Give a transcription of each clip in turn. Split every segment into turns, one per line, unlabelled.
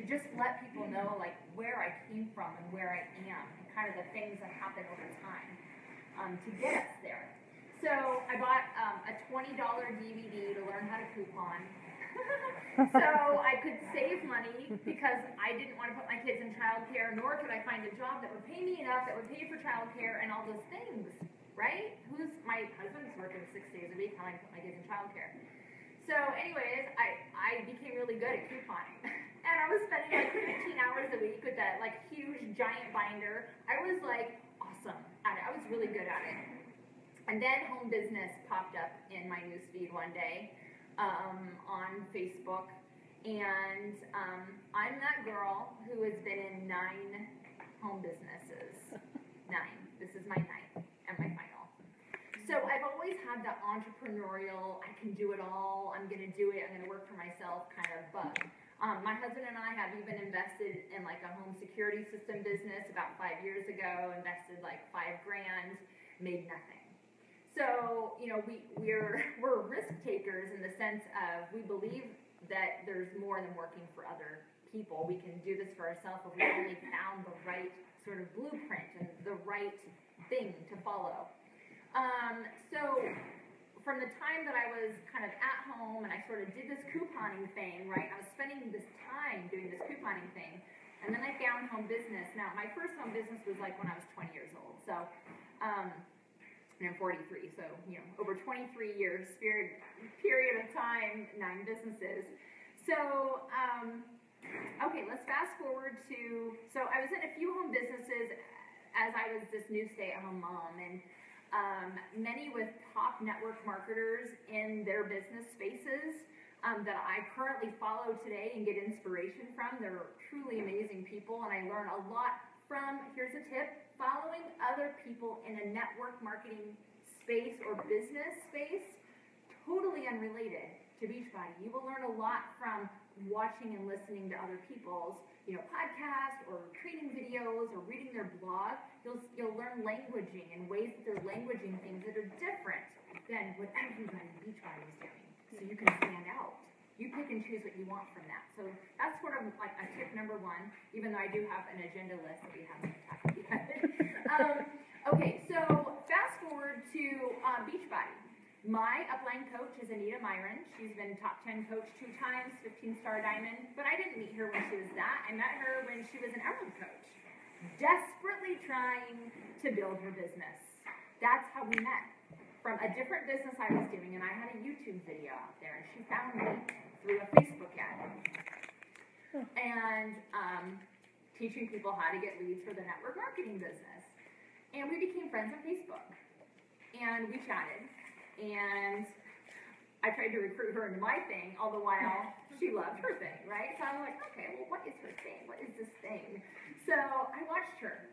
just let people know like where I came from and where I am and kind of the things that happen over time to get us there. So I bought a $20 DVD to learn how to coupon. So I could save money because I didn't want to put my kids in childcare, nor could I find a job that would pay me enough, that would pay for childcare and all those things, right? My husband's working 6 days a week, how am I put my kids in childcare? So anyways, I became really good at couponing. And I was spending like 15 hours a week with that like huge giant binder. I was like awesome at it. I was really good at it. And then home business popped up in my newsfeed one day. On Facebook, and I'm that girl who has been in 9 home businesses. 9. This is my 9th and my final. So I've always had that entrepreneurial, I can do it all, I'm going to do it, I'm going to work for myself kind of bug. My husband and I have even invested in like a home security system business about 5 years ago, invested like $5,000, made nothing. So, you know, we're risk takers in the sense of we believe that there's more than working for other people. We can do this for ourselves if we only found the right sort of blueprint and the right thing to follow. So from the time that I was kind of at home and I sort of did this couponing thing, right, I was spending this time doing this couponing thing, and then I found home business. Now, my first home business was like when I was 20 years old. So, and I'm 43, so, you know, over 23 years period of time, 9 businesses. So, okay, let's fast forward to, so I was in a few home businesses as I was this new stay-at-home mom, and many with top network marketers in their business spaces that I currently follow today and get inspiration from. They're truly amazing people, and I learn a lot from, here's a tip, following other people in a network marketing space or business space, totally unrelated to Beachbody. You will learn a lot from watching and listening to other people's, you know, podcasts or training videos or reading their blog. You'll learn languaging and ways that they're languaging things that are different than what everybody in Beachbody is doing. So you can stand out. You pick and choose what you want from that. So that's sort of like a tip number 1, even though I do have an agenda list that we haven't tackled yet. Okay, so fast forward to Beachbody. My upline coach is Anita Myron. She's been top 10 coach 2 times, 15-star diamond, but I didn't meet her when she was that. I met her when she was an emerald coach, desperately trying to build her business. That's how we met. From a different business I was doing, and I had a YouTube video out there, and she found me through a Facebook ad. And teaching people how to get leads for the network marketing business. And we became friends on Facebook. And we chatted. And I tried to recruit her into my thing, all the while she loved her thing, right? So I'm like, okay, well, what is her thing? What is this thing? So I watched her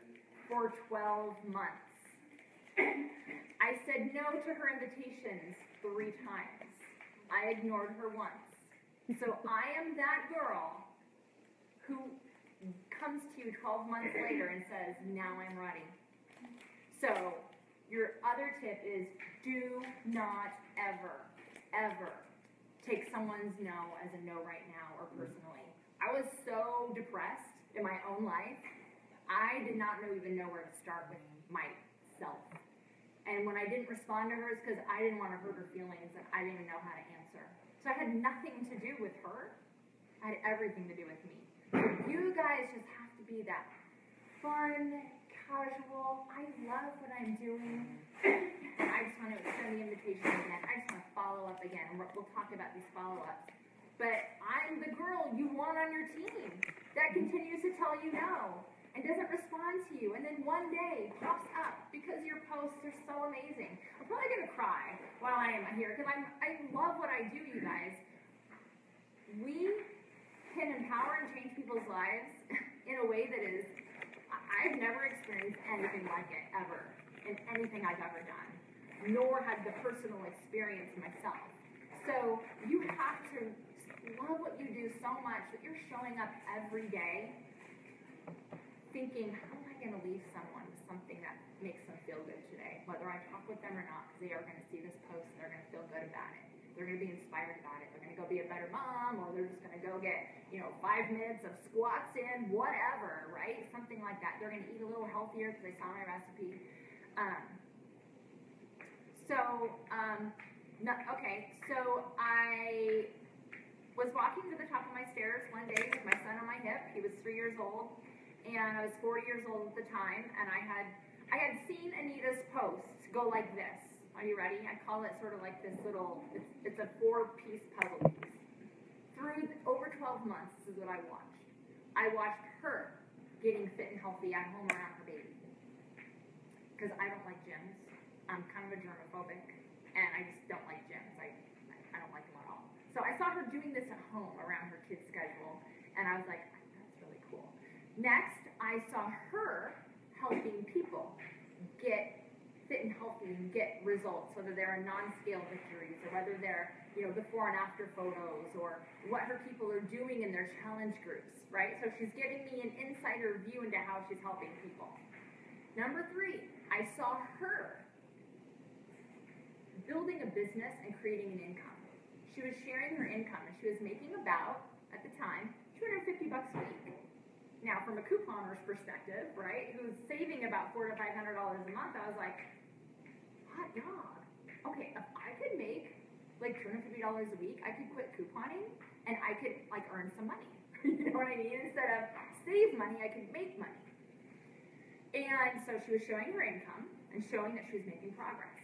for 12 months. I said no to her invitations 3 times. I ignored her once. So I am that girl who comes to you 12 months later and says, now I'm ready. So your other tip is do not ever, ever take someone's no as a no right now or personally. I was so depressed in my own life, I did not even know where to start with myself. And when I didn't respond to hers, because I didn't want to hurt her feelings and I didn't even know how to answer. So I had nothing to do with her. I had everything to do with me. So you guys just have to be that fun, casual, I love what I'm doing. I just want to extend the invitation again. I just want to follow up again. And we'll talk about these follow-ups. But I'm the girl you want on your team that continues to tell you no and doesn't respond to you, and then one day pops up because your posts are so amazing. I'm probably going to cry while I am here because I love what I do, you guys. We can empower and change people's lives in a way that is, I've never experienced anything like it ever in anything I've ever done, nor had the personal experience myself. So you have to love what you do so much that you're showing up every day thinking, how am I going to leave someone with something that makes them feel good today, whether I talk with them or not, because they are going to see this post and they're going to feel good about it. They're going to be inspired about it. They're going to go be a better mom, or they're just going to go get, 5 minutes of squats in, whatever, right? Something like that. They're going to eat a little healthier because they saw my recipe. So I was walking to the top of my stairs one day with my son on my hip. He was 3 years old, and I was 40 years old at the time, and I had seen Anita's post go like this. Are you ready? I call it sort of like this little, it's a 4-piece puzzle piece. Through over 12 months, this is what I watched. I watched her getting fit and healthy at home around her baby. Because I don't like gyms. I'm kind of a germophobic, and I just don't like gyms. I don't like them at all. So I saw her doing this at home around her kid's schedule, and I was like, that's really cool. Next, I saw her helping people get fit and healthy and get results, whether they're non-scale victories or whether they're, before and after photos, or what her people are doing in their challenge groups, right? So she's giving me an insider view into how she's helping people. Number 3, I saw her building a business and creating an income. She was sharing her income, and she was making about, at the time, $250 a week. Now, from a couponer's perspective, right, who's saving about $400 to $500 a month, I was like, hot dog. Okay, if I could make like $250 a week, I could quit couponing, and I could earn some money. You know what I mean? Instead of save money, I could make money. And so she was showing her income and showing that she was making progress.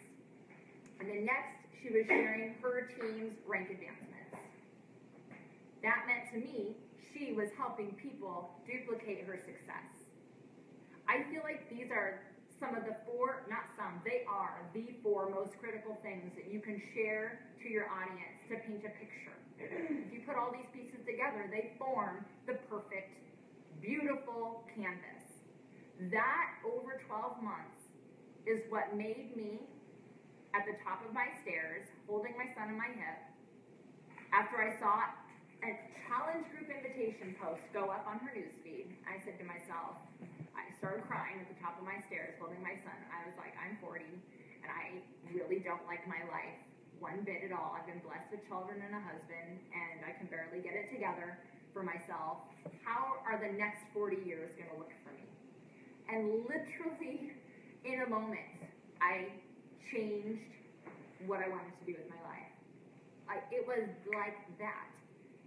And then next, she was sharing her team's rank advancements. That meant to me, she was helping people duplicate her success. I feel like these are some of the 4, not some, they are the 4 most critical things that you can share to your audience to paint a picture. If you put all these pieces together, they form the perfect, beautiful canvas. That, over 12 months, is what made me at the top of my stairs, holding my son on my hip, after I saw a challenge group invitation post go up on her newsfeed. I said to myself, I started crying at the top of my stairs, holding my son. I was like, I'm 40, and I really don't like my life one bit at all. I've been blessed with children and a husband, and I can barely get it together for myself. How are the next 40 years going to look for me? And literally, in a moment, I changed what I wanted to do with my life. It was like that.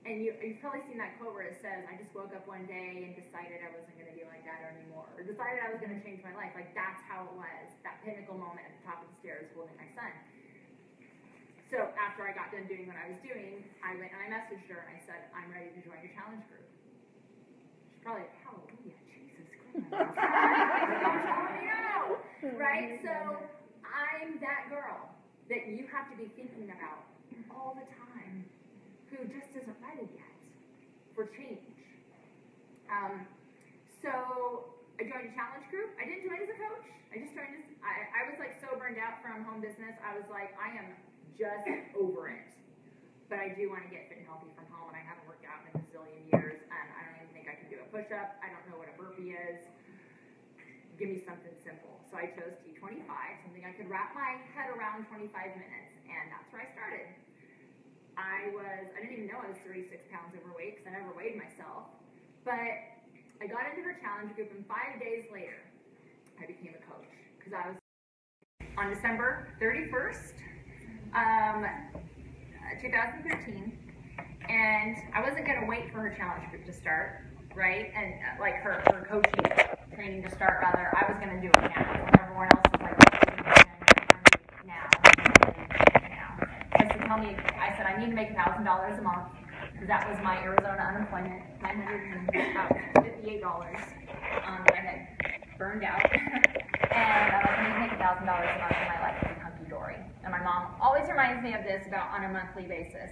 And you've probably seen that quote where it says, I just woke up one day and decided I wasn't going to be like that anymore, or decided I was going to change my life. That's how it was, that pinnacle moment at the top of the stairs holding my son. So after I got done doing what I was doing, I went and I messaged her and I said, I'm ready to join your challenge group. She's probably like, hallelujah, Jesus Christ. Right? So I'm that girl that you have to be thinking about all the time, who just isn't ready yet for change. So I joined a challenge group. I didn't join as a coach. I just joined as, I was so burned out from home business. I was like, I am just over it. But I do want to get fit and healthy from home, and I haven't worked out in a zillion years, and I don't even think I can do a push-up. I don't know what a burpee is. Give me something simple. So I chose T25, something I could wrap my head around 25 minutes, and that's where I started. I didn't even know I was 36 pounds overweight because I never weighed myself. But I got into her challenge group, and 5 days later, I became a coach. Because I was on December 31st, 2013, and I wasn't going to wait for her challenge group to start, right? And her coaching training to start, rather. I was going to do it now. Everyone else was like, now. I said, I need to make $1,000 a month, because that was my Arizona unemployment, $958 that I had burned out. And I need to make $1,000 a month in my life to be hunky-dory. And my mom always reminds me of this on a monthly basis,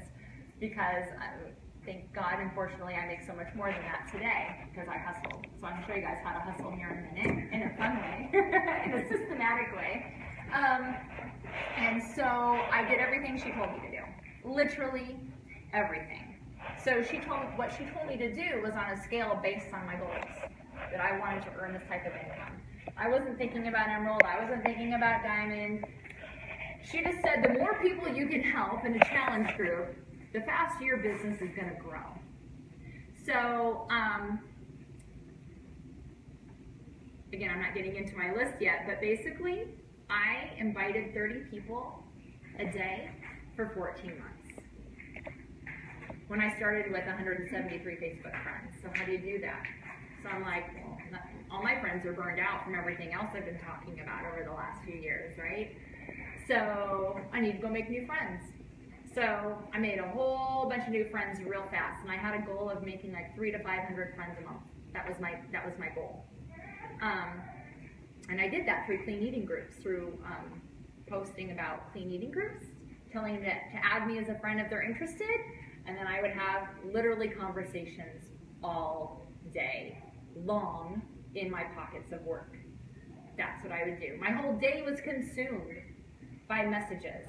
because thank God, unfortunately, I make so much more than that today, because I hustle. So I'm going to show you guys how to hustle here in a minute, in a fun way, in a systematic way. And so I did everything she told me to do. Literally everything. So what she told me to do was on a scale based on my goals, that I wanted to earn this type of income. I wasn't thinking about emerald. I wasn't thinking about diamond. She just said the more people you can help in a challenge group, the faster your business is going to grow. So, again, I'm not getting into my list yet, but basically, I invited 30 people a day for 14 months. When I started with 173 Facebook friends. So how do you do that? So I'm like, well, all my friends are burned out from everything else I've been talking about over the last few years, right? So I need to go make new friends. So I made a whole bunch of new friends real fast, and I had a goal of making like 300 to 500 friends a month. That was my goal. And I did that through clean eating groups, through posting about clean eating groups, telling them to add me as a friend if they're interested, and then I would have literally conversations all day long in my pockets of work. That's what I would do. My whole day was consumed by messages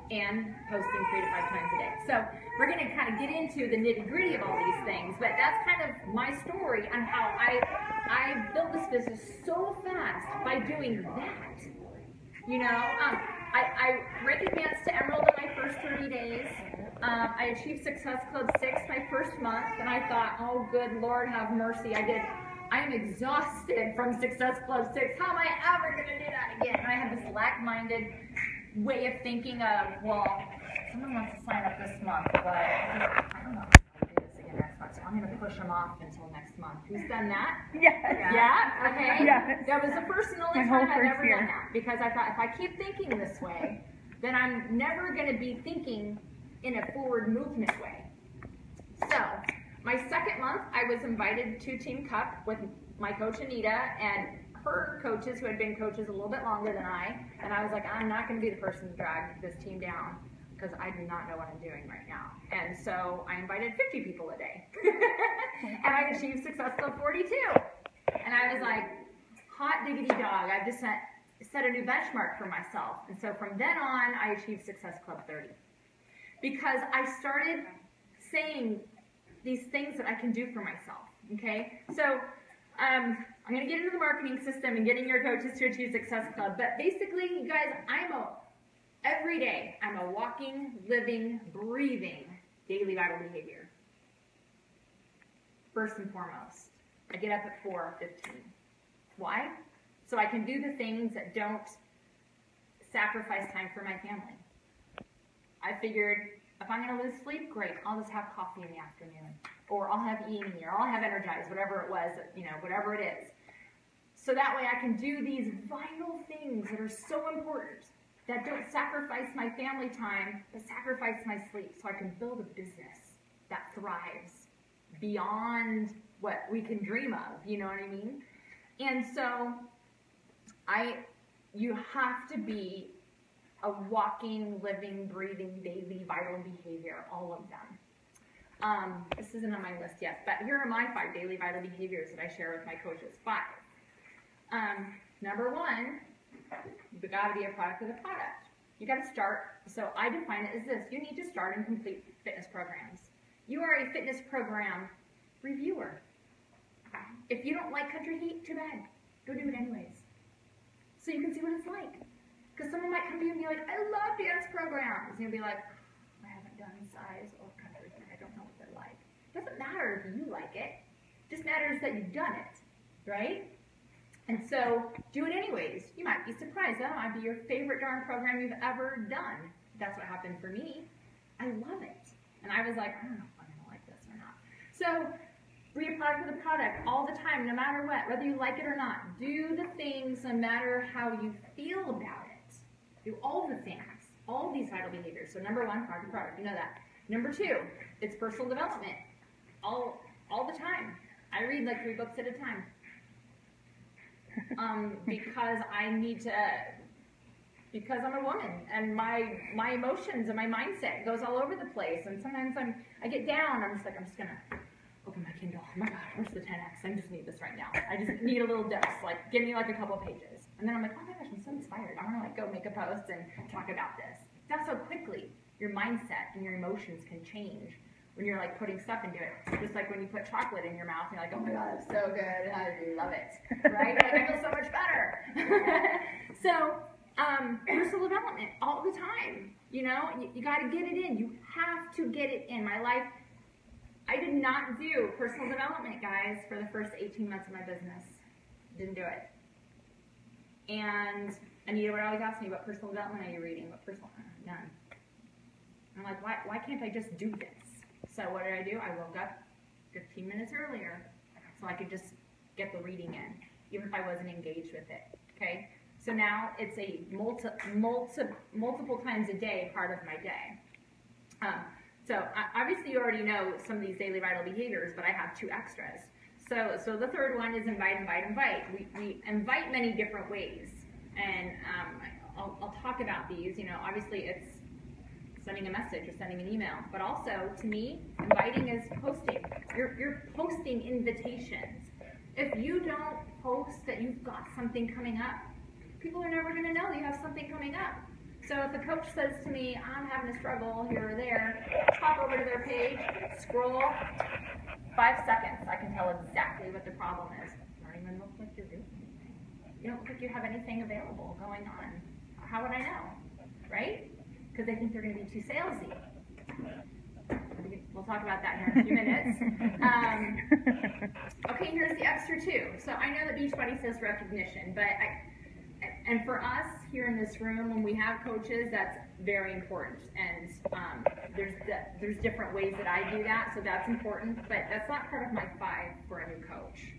and posting 3 to 5 times a day. So we're going to kind of get into the nitty-gritty of all these things, but that's kind of my story on how I built this business so fast by doing that. You know, I ranked advanced to Emerald in my first 30 days. I achieved Success Club 6 my first month, and I thought, oh, good Lord, have mercy. I am exhausted from Success Club 6. How am I ever going to do that again? And I had this lack-minded way of thinking of, well, someone wants to sign up this month, but I don't know if I'll do this again next month, so I'm going to push them off until next month. Who's done that?
Yes.
Yeah? Okay.
Yes.
That was the first and only time I've ever done that, because I thought if I keep thinking this way, then I'm never going to be thinking in a forward movement way. So, my second month, I was invited to Team Cup with my coach Anita and her coaches who had been coaches a little bit longer than I, and I was like, I'm not going to be the person to drag this team down because I do not know what I'm doing right now. And so I invited 50 people a day, and I achieved Success Club 42. And I was like, hot diggity dog, I've just set a new benchmark for myself. And so from then on, I achieved Success Club 30. Because I started saying these things that I can do for myself, okay? So I'm going to get into the marketing system and getting your coaches to achieve Success Club. But basically, you guys, every day, I'm a walking, living, breathing daily vital behavior. First and foremost, I get up at 4:15. Why? So I can do the things that don't sacrifice time for my family. I figured, if I'm going to lose sleep, great, I'll just have coffee in the afternoon. Or I'll have E&E, or I'll have Energize, whatever it was, you know, whatever it is. So that way I can do these vital things that are so important, that don't sacrifice my family time, but sacrifice my sleep, so I can build a business that thrives beyond what we can dream of, you know what I mean? And so you have to be a walking, living, breathing, daily, vital behavior, all of them. This isn't on my list yet, but here are my 5 daily vital behaviors that I share with my coaches. 5. Number 1, you've got to be a product of the product. You got to start. So I define it as this: you need to start and complete fitness programs. You are a fitness program reviewer. If you don't like country heat, too bad. Go do it anyways, so you can see what it's like. Because someone might come to you and be like, I love dance programs. And you'll be like, I haven't done size or country heat. I don't know what they're like. It doesn't matter if you like it. It just matters that you've done it, right? And so do it anyways. You might be surprised. That might be your favorite darn program you've ever done. That's what happened for me. I love it. And I was like, I don't know if I'm going to like this or not. So be a product of the product all the time, no matter what, whether you like it or not. Do the things no matter how you feel about it. Do all the things, all these vital behaviors. So number 1, product of the product. You know that. Number 2, it's personal development. All the time. I read like 3 books at a time. Because I need to, because I'm a woman and my emotions and my mindset goes all over the place, and sometimes I get down, I'm just gonna open my Kindle. Oh my God, where's the 10X? I just need this right now. I just need a little dose, like give me like a couple of pages. And then I'm like, oh my gosh, I'm so inspired. I wanna like go make a post and talk about this. That's how quickly your mindset and your emotions can change when you're like putting stuff into it. Just like when you put chocolate in your mouth and you're like, oh my God, it's so good, I love it, right? Like, I feel so much better. So Personal development all the time. You know, you got to get it in. You have to get it in. My life, I did not do personal development, guys, for the first 18 months of my business. Didn't do it. And Anita would always ask me, what personal development are you reading? What personal? None. I'm like, why can't I just do this? So what did I do? I woke up 15 minutes earlier so I could just get the reading in, even if I wasn't engaged with it. Okay? So now it's a multiple times a day part of my day. So obviously you already know some of these daily vital behaviors, but I have 2 extras. So the third one is invite, invite, invite. We invite many different ways, and I'll talk about these. You know, obviously it's sending a message or sending an email, but also to me, inviting is posting. You're posting invitations. If you don't post that you've got something coming up, people are never going to know you have something coming up. So if a coach says to me, I'm having a struggle here or there, hop over to their page, scroll, 5 seconds, I can tell exactly what the problem is. You don't even look like you're doing anything. You don't look like you have anything available going on. How would I know, right? Because they think they're going to be too salesy. We'll talk about that here in a few minutes. Okay, here's the extra 2. So I know that Beachbody says recognition, but and for us here in this room, when we have coaches, that's very important. And there's different ways that I do that, so that's important. But that's not part of my 5 for a new coach.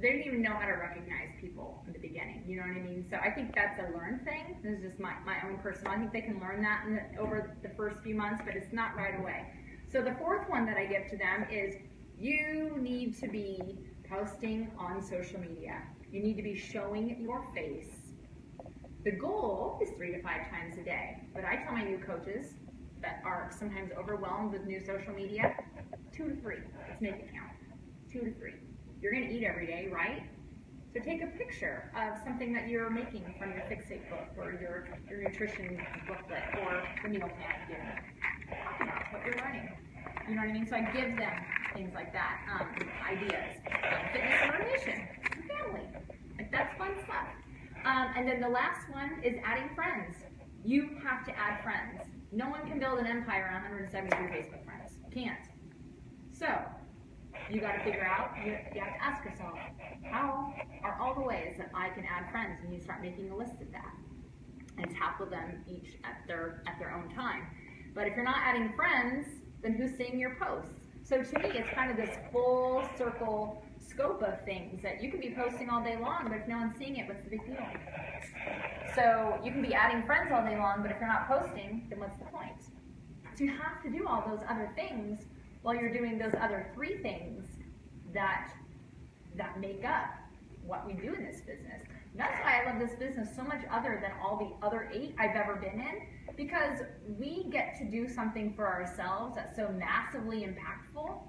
They didn't even know how to recognize people in the beginning. You know what I mean? So I think that's a learned thing. This is just my own personal. I think they can learn that over the first few months, but it's not right away. So the 4th one that I give to them is you need to be posting on social media. You need to be showing your face. The goal is 3 to 5 times a day. But I tell my new coaches that are sometimes overwhelmed with new social media, 2 to 3. Let's make it count. 2 to 3. You're going to eat every day, right? So take a picture of something that you're making from your Fixate book or your nutrition booklet or the meal plan you're doing. Talk about what you're learning. You know what I mean? So I give them things like that, ideas. Fitness and motivation, family. Like, that's fun stuff. And then the last one is adding friends. You have to add friends. No one can build an empire on 173 Facebook friends. Can't. So you got to figure out, you have to ask yourself, how are all the ways that I can add friends? And you start making a list of that and tackle them each at their own time. But if you're not adding friends, then who's seeing your posts? So to me, it's kind of this full circle scope of things that you can be posting all day long, but if no one's seeing it, what's the big deal? So you can be adding friends all day long, but if you're not posting, then what's the point? So you have to do all those other things while you're doing those other 3 things that make up what we do in this business. And that's why I love this business so much other than all the other 8 I've ever been in, because we get to do something for ourselves that's so massively impactful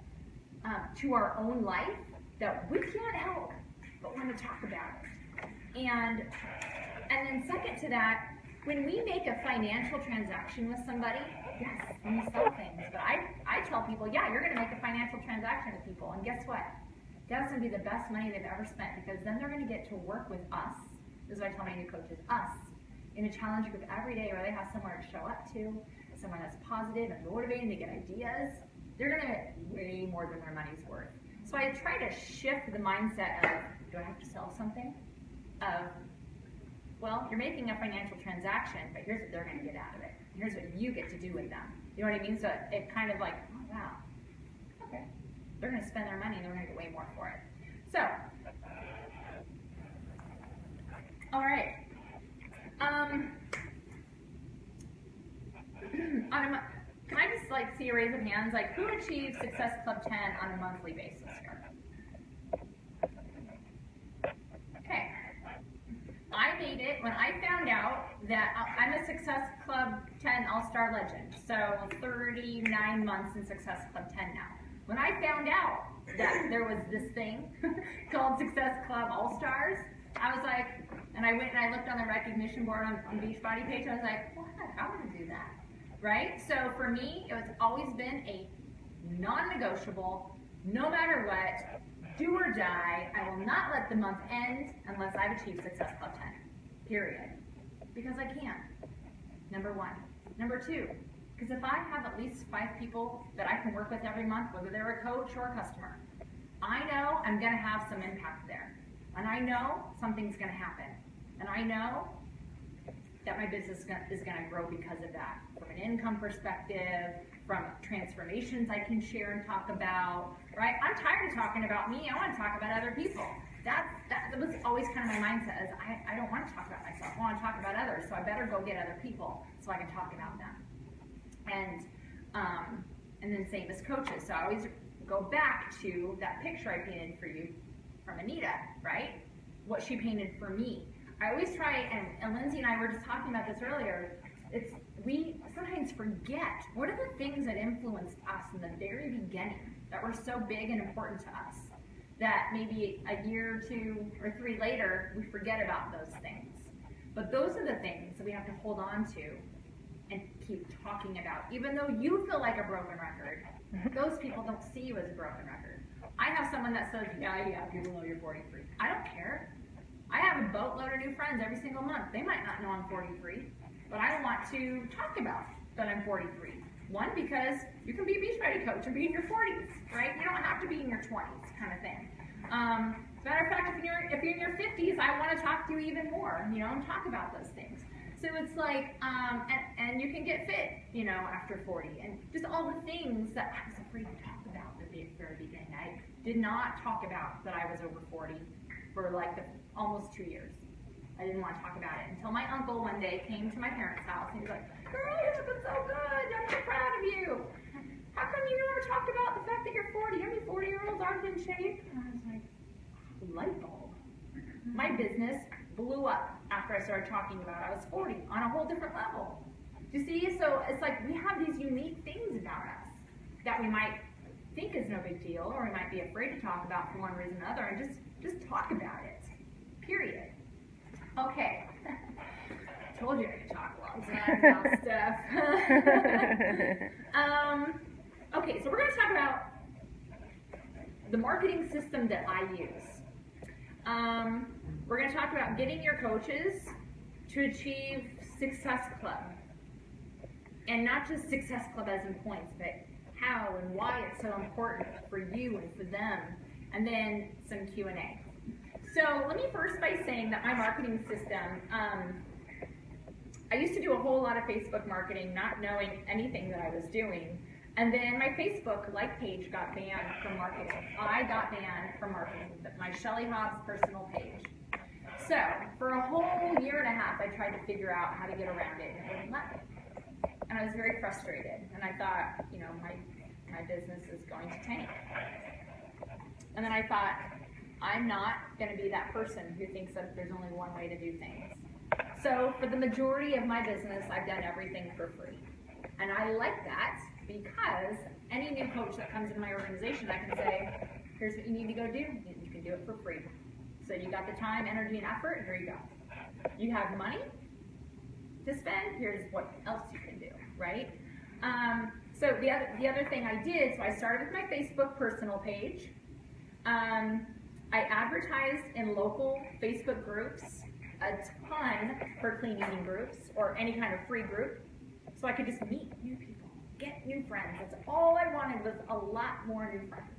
to our own life that we can't help but want to talk about it. And then second to that, when we make a financial transaction with somebody, yes, we sell things, but I tell people, yeah, you're going to make a financial transaction with people, and guess what? That's going to be the best money they've ever spent, because then they're going to get to work with us. This is what I tell my new coaches, us, in a challenge group every day where they have somewhere to show up to, someone that's positive and motivating, they get ideas. They're going to get way more than their money's worth. So I try to shift the mindset of, do I have to sell something? Of, well, you're making a financial transaction, but here's what they're going to get out of it. Here's what you get to do with them. You know what I mean? So it kind of like, oh, wow, okay. They're going to spend their money and they're going to get way more for it. So, all right. Can I just like see a raise of hands? Like, who achieves Success Club 10 on a monthly basis here? Okay. I made it when I found out that I'm a Success Club 10 All-Star Legend. So 39 months in Success Club 10 now. When I found out that there was this thing called Success Club All-Stars, I was like, and I went and I looked on the recognition board on Beachbody page, I was like, what? I want to do that. Right? So for me, it's always been a non-negotiable, no matter what, do or die. I will not let the month end unless I've achieved Success Club 10. period. Because I can, number one. Number two, because if I have at least 5 people that I can work with every month, whether they're a coach or a customer, I know I'm going to have some impact there. And I know something's going to happen. And I know that my business is going to grow because of that. From an income perspective, from transformations I can share and talk about, right? I'm tired of talking about me. I want to talk about other people. That was always kind of my mindset, is I don't want to talk about myself. I want to talk about others, so I better go get other people so I can talk about them. And then same as coaches. So I always go back to that picture I painted for you from Anita, right? What she painted for me. I always try, and Lindsay and I were just talking about this earlier, we sometimes forget what are the things that influenced us in the very beginning that were so big and important to us that maybe a year or 2 or 3 later we forget about those things. But those are the things that we have to hold on to and keep talking about. Even though you feel like a broken record, those people don't see you as a broken record. I have someone that says, yeah, people know you're 43. I don't care. I have a boatload of new friends every single month. They might not know I'm 43, but I want to talk about that I'm 43. One, because you can be a Beachbody coach and be in your 40s, right? You don't have to be in your 20s, kind of thing. Matter of fact, if you're in your 50s, I want to talk to you even more, and talk about those things. So it's like, and you can get fit, after 40, and just all the things that I was afraid to talk about at the very beginning. I did not talk about that I was over 40 for like almost 2 years. I didn't want to talk about it until my uncle one day came to my parents' house and he was like, "Girl, you're looking so good. I'm so proud of you. How come you never talked about the fact that you're 40? How many 40-year-olds aren't in shape?" And I was like, light bulb. My business blew up after I started talking about I was 40 on a whole different level. You see? So it's like we have these unique things about us that we might think is no big deal, or we might be afraid to talk about for one reason or another, and just talk about it. Period. Okay. Told you I could talk long about stuff. Okay, so we're going to talk about the marketing system that I use. We're going to talk about getting your coaches to achieve Success Club. And not just Success Club as in points, but how and why it's so important for you and for them. And then some Q&A. So let me first by saying that my marketing system, I used to do a whole lot of Facebook marketing, not knowing anything that I was doing. And then my Facebook like page got banned from marketing. I got banned from marketing, my Shelley Hobbs personal page. So for a whole year and a half, I tried to figure out how to get around it, and it wouldn't let me. And I was very frustrated. And I thought, my business is going to tank. And then I thought, I'm not going to be that person who thinks that there's only one way to do things. So for the majority of my business, I've done everything for free. And I like that because any new coach that comes into my organization, I can say, here's what you need to go do. You can do it for free. So you got the time, energy, and effort, here you go. You have money to spend, here's what else you can do, right? So the other thing I did, so I started with my Facebook personal page. I advertised in local Facebook groups, a ton for clean eating groups or any kind of free group, so I could just meet new people, get new friends. That's all I wanted, was a lot more new friends.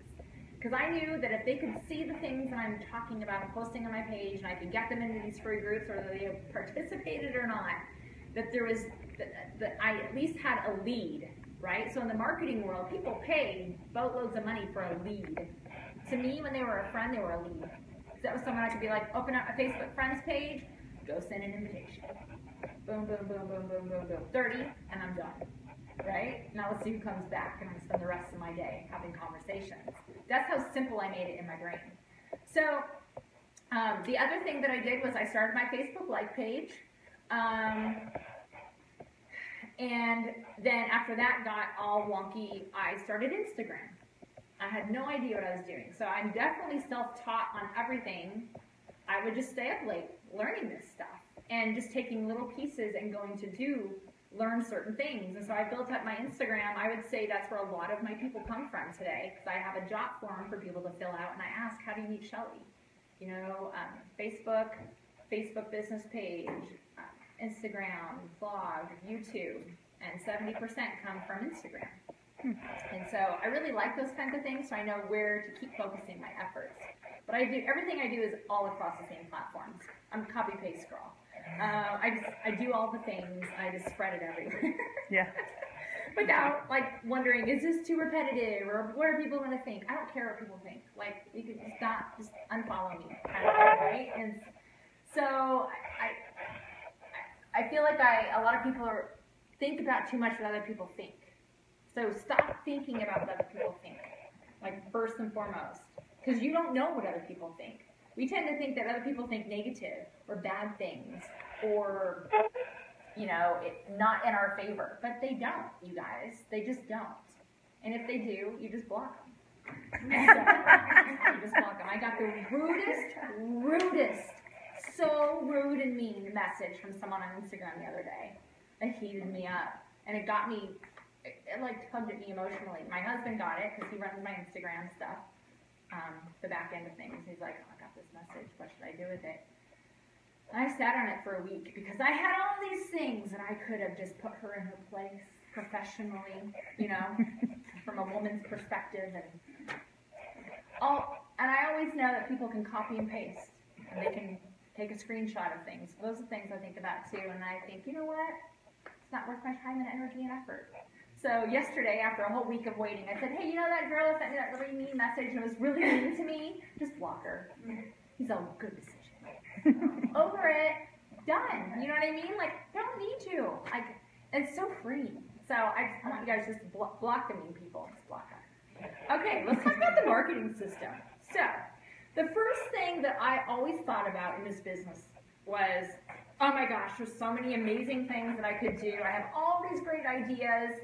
Because I knew that if they could see the things that I'm talking about and posting on my page, and I could get them into these free groups, whether they have participated or not, that there was, that I at least had a lead, right? So in the marketing world, people pay boatloads of money for a lead. To me, when they were a friend, they were a lead. So that was someone I could be like, open up a Facebook friends page, go send an invitation. Boom, boom, boom, boom, boom, boom, boom. 30, and I'm done. Right? Now let's see who comes back, and I'm going to spend the rest of my day having conversations. That's how simple I made it in my brain. So the other thing that I did was I started my Facebook like page. And then after that got all wonky, I started Instagram. I had no idea what I was doing. So I'm definitely self-taught on everything. I would just stay up late learning this stuff and just taking little pieces and going to learn certain things. And so I built up my Instagram. I would say that's where a lot of my people come from today, because I have a jot form for people to fill out, and I ask, how do you meet Shelley? Facebook, Facebook business page, Instagram, blog, YouTube, and 70% come from Instagram. And so I really like those kinds of things, so I know where to keep focusing my efforts. But everything I do is all across the same platforms. I'm a copy-paste girl. I do all the things, I just spread it everywhere.
Yeah.
Without, like, wondering, is this too repetitive, or what are people going to think? I don't care what people think. Like, you can just unfollow me, kind of thing, right? And so I feel like a lot of people think about too much what other people think. So stop thinking about what other people think, like, first and foremost, because you don't know what other people think. We tend to think that other people think negative or bad things, or not in our favor, but they don't, you guys. They just don't. And if they do, you just block them. You just block them. I got the rudest, so rude and mean message from someone on Instagram the other day. It heated me up, and it got me, it like tugged at me emotionally. My husband got it because he runs my Instagram stuff, the back end of things. He's like, oh, I got this message. What should I do with it? I sat on it for a week because I had all these things, and I could have just put her in her place professionally, from a woman's perspective, and I always know that people can copy and paste, and they can take a screenshot of things. Those are things I think about too, and I think, you know what? It's not worth my time and energy and effort. So yesterday, after a whole week of waiting, I said, hey, that girl that sent me that really mean message and it was really mean to me? Just block her. He's all, good decision. Over it, done. You know what I mean? Like, don't need to. It's so free. So I want you guys just block the mean people. Just block them. Okay, let's talk about the marketing system. So, the first thing that I always thought about in this business was, oh my gosh, there's so many amazing things that I could do. I have all these great ideas.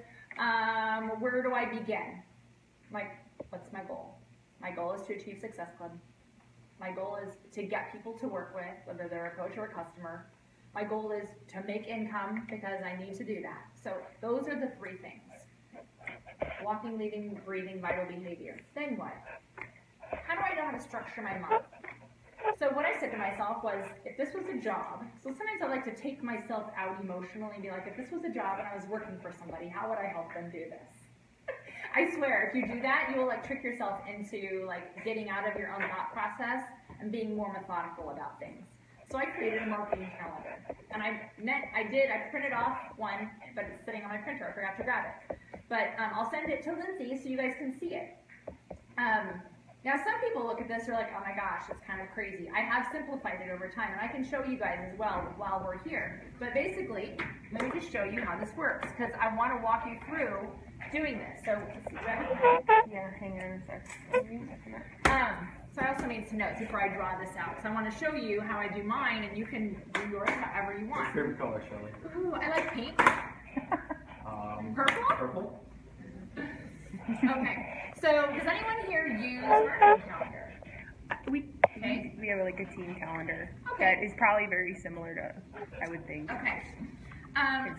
Where do I begin? Like, what's my goal? My goal is to achieve Success Club. My goal is to get people to work with, whether they're a coach or a customer. My goal is to make income because I need to do that. So those are the three things. Walking, living, breathing, vital behavior. Then what? How do I know how to structure my month? So what I said to myself was, if this was a job, so sometimes I like to take myself out emotionally and be like, if this was a job and I was working for somebody, how would I help them do this? I swear, if you do that, you will trick yourself into getting out of your own thought process and being more methodical about things. So I created a marketing calendar, and I printed off one, but it's sitting on my printer. I forgot to grab it. But I'll send it to Lindsay so you guys can see it. Now, some people look at this and are like, oh my gosh, it's kind of crazy. I have simplified it over time, and I can show you guys as well while we're here. But basically, let me just show you how this works, because I want to walk you through doing this. So,
yeah, hang on a sec.
So I also made some notes before I draw this out, because I want to show you how I do mine, and you can do yours however you want.
What's your favorite color, Shelley?
Ooh, I like pink. Purple?
Purple?
Okay. So, does anyone here use a marketing calendar?
We have a team calendar
Okay.
that is probably very similar to, I would think.
Okay. I'm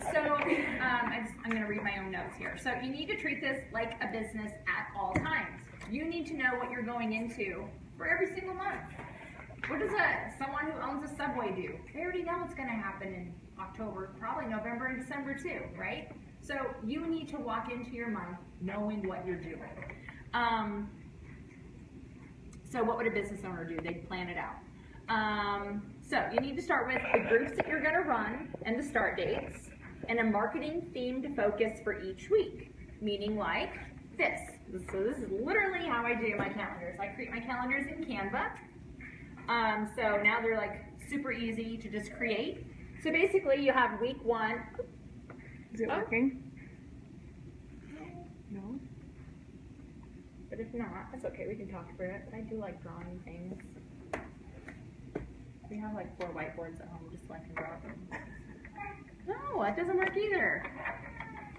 going to read my own notes here. So you need to treat this like a business at all times. You need to know what you're going into for every single month. What does someone who owns a Subway do? They already know what's going to happen in October, probably November and December too, right? So you need to walk into your month knowing what you're doing. So what would a business owner do? They'd plan it out. So you need to start with the groups that you're going to run and the start dates, and a marketing themed focus for each week, meaning like this. So this is literally how I do my calendars. I create my calendars in Canva. So now they're super easy to just create. So basically you have week 1.
Is it working? No.
But if not, that's okay. We can talk through it. I do like drawing things. We have 4 whiteboards at home just so I can draw them. No, that doesn't work either.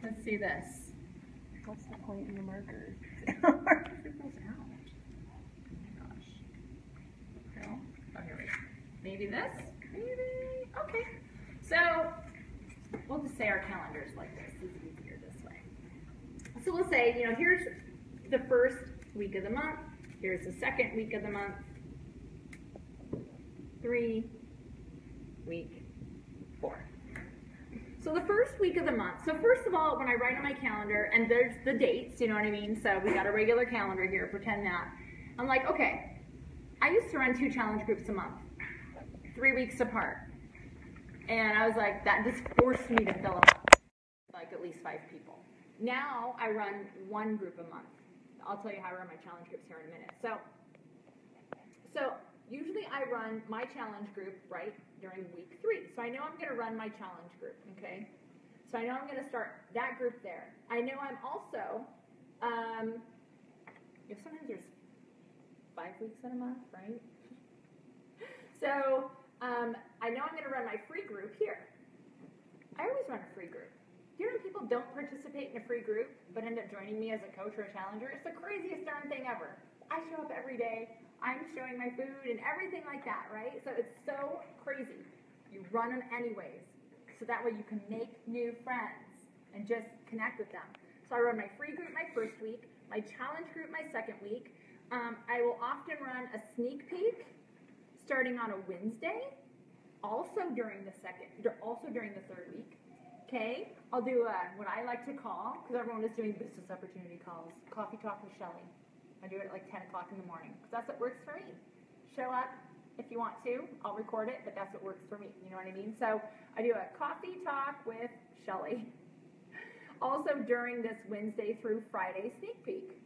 Let's see this.
What's the point in the marker?
It goes out. Oh my gosh. No. Oh, here we go. Maybe this? Maybe. Okay. So we'll just say our calendar's like this. It's easier this way. So we'll say, here's the first week of the month. Here's the second week of the month. 3, week 4. So the first week of the month, so first of all, when I write on my calendar, and there's the dates, you know what I mean? So we got a regular calendar here, pretend that. I'm like, okay, I used to run 2 challenge groups a month, 3 weeks apart. And I was like, that just forced me to fill up like at least 5 people. Now I run 1 group a month. I'll tell you how I run my challenge groups here in a minute. So usually I run my challenge group right during week 3. So I know I'm going to run my challenge group, okay? So I know I'm going to start that group there. I know I'm also, sometimes there's 5 weeks in a month, right? So I know I'm going to run my free group here. I always run a free group. Do you know people don't participate in a free group but end up joining me as a coach or a challenger? It's the craziest darn thing ever. I show up every day. I'm showing my food and everything like that, right? So it's so crazy. You run them anyways. So that way you can make new friends and just connect with them. So I run my free group my first week, my challenge group my second week. I will often run a sneak peek starting on a Wednesday, also during the third week. Okay, I'll do what I like to call, because everyone is doing business opportunity calls, coffee talk with Shelley. I do it at like 10 o'clock in the morning, because that's what works for me. Show up if you want to. I'll record it, but that's what works for me. You know what I mean? So I do a coffee talk with Shelley. Also during this Wednesday through Friday sneak peek.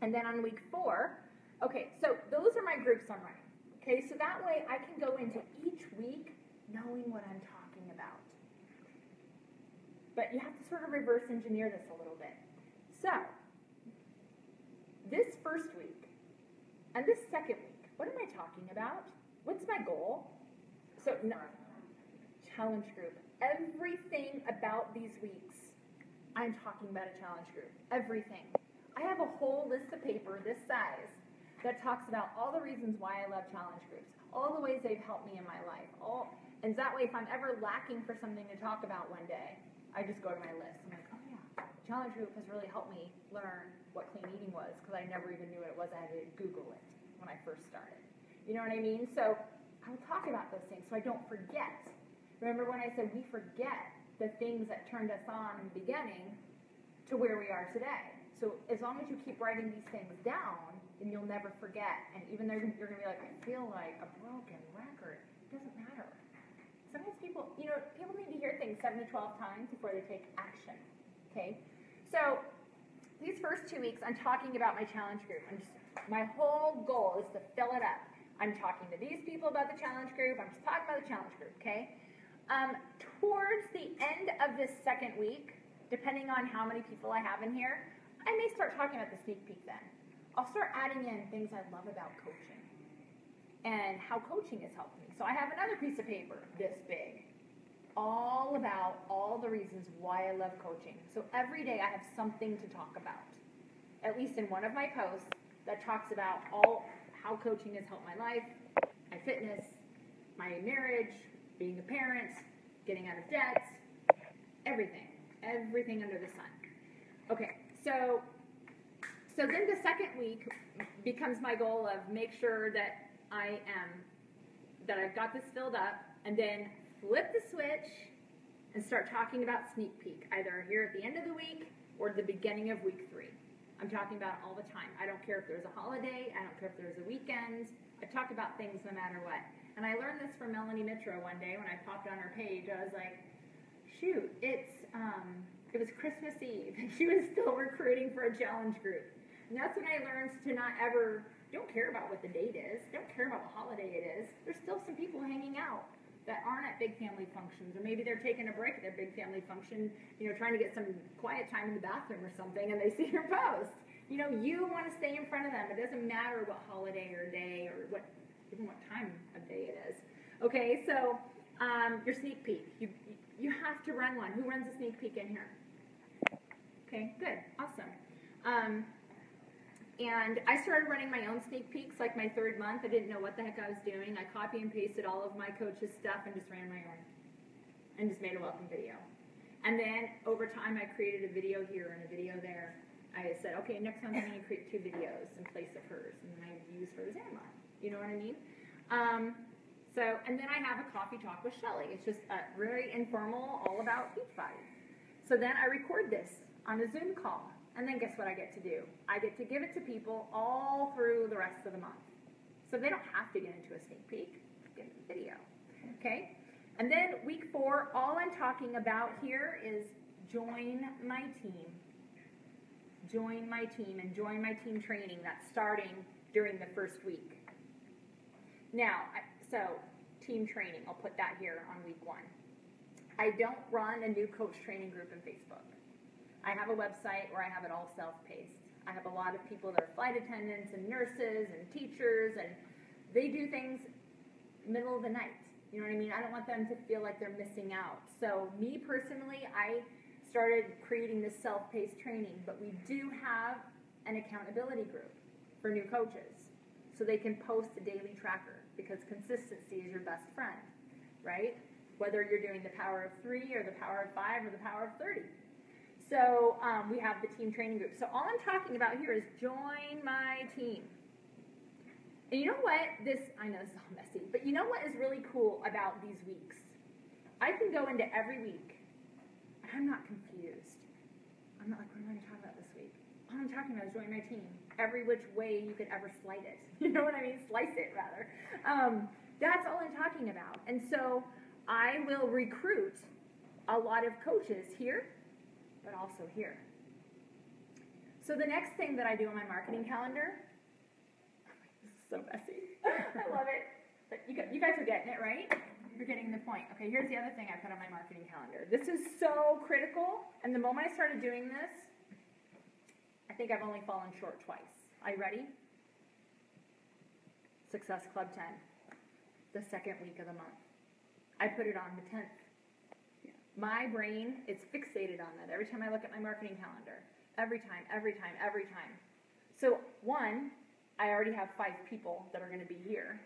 And then on week 4, okay, so those are my groups I'm running. Okay, so that way I can go into each week knowing what I'm talking about. But you have to sort of reverse engineer this a little bit. So, this first week and this second week, what am I talking about? What's my goal? So, no, challenge group. Everything about these weeks, I'm talking about a challenge group. Everything. I have a whole list of paper this size that talks about all the reasons why I love challenge groups, all the ways they've helped me in my life. And that way, if I'm ever lacking for something to talk about one day, I just go to my list. I'm like, oh yeah, challenge group has really helped me learn what clean eating was, because I never even knew what it was. I had to Google it when I first started. You know what I mean? So I will talk about those things so I don't forget. Remember when I said we forget the things that turned us on in the beginning to where we are today. So as long as you keep writing these things down, then you'll never forget. And even though you're going to be like, I feel like a broken record, it doesn't matter. Sometimes people need to hear things 7 to 12 times before they take action, okay? So these first 2 weeks, I'm talking about my challenge group. My whole goal is to fill it up. I'm talking to these people about the challenge group. I'm just talking about the challenge group, okay? Towards the end of this second week, depending on how many people I have in here, I may start talking about the sneak peek then. I'll start adding in things I love about coaching and how coaching has helped me. So I have another piece of paper this big, all about all the reasons why I love coaching. So every day I have something to talk about, at least in one of my posts that talks about how coaching has helped my life, my fitness, my marriage, being a parent, getting out of debt, everything under the sun. Okay, so then the second week becomes my goal of make sure that I've got this filled up, and then flip the switch and start talking about sneak peek, either here at the end of the week or the beginning of week 3. I'm talking about it all the time. I don't care if there's a holiday. I don't care if there's a weekend. I talk about things no matter what. And I learned this from Melanie Mitro one day when I popped on her page. I was like, shoot, it was Christmas Eve, and she was still recruiting for a challenge group. And that's when I learned to don't care about what the date is, don't care about what holiday it is. There's still some people hanging out that aren't at big family functions, or maybe they're taking a break at their big family function, trying to get some quiet time in the bathroom or something, and they see your post. You want to stay in front of them. It doesn't matter what holiday or day or even what time of day it is. Okay, so your sneak peek. You have to run one. Who runs a sneak peek in here? Okay, good, awesome. And I started running my own sneak peeks like my 3rd month. I didn't know what the heck I was doing. I copy and pasted all of my coach's stuff and just ran my own. And just made a welcome video. And then over time I created a video here and a video there. I said, okay, next month I'm going to create 2 videos in place of hers. And I use hers and mine. You know what I mean? So, and then I have a coffee talk with Shelley. It's just very informal, all about Beachbody. So then I record this on a Zoom call. And then guess what I get to do? I get to give it to people all through the rest of the month. So they don't have to get into a sneak peek, get the video. Okay? And then week 4, all I'm talking about here is join my team. Join my team and join my team training that's starting during the first week. Now, so team training, I'll put that here on week 1. I don't run a new coach training group in Facebook. I have a website where I have it all self-paced. I have a lot of people that are flight attendants and nurses and teachers, and they do things middle of the night. You know what I mean? I don't want them to feel like they're missing out. So me personally, I started creating this self-paced training, but we do have an accountability group for new coaches. So they can post a daily tracker, because consistency is your best friend, right? Whether you're doing the power of 3 or the power of 5 or the power of 30. So we have the team training group. So all I'm talking about here is join my team. And you know what? I know this is all messy, but you know what is really cool about these weeks? I can go into every week, and I'm not confused. I'm not like, what am I going to talk about this week? All I'm talking about is join my team. Every which way you could ever slice it. You know what I mean? Slice it, rather. That's all I'm talking about. And so I will recruit a lot of coaches here, but also here. So the next thing that I do on my marketing calendar, this is so messy. I love it. But you guys are getting it, right? You're getting the point. Okay, here's the other thing I put on my marketing calendar. This is so critical, and the moment I started doing this, I think I've only fallen short twice. Are you ready? Success Club 10, the second week of the month. I put it on the 10th. My brain is fixated on that every time I look at my marketing calendar. Every time. So 1, I already have 5 people that are going to be here.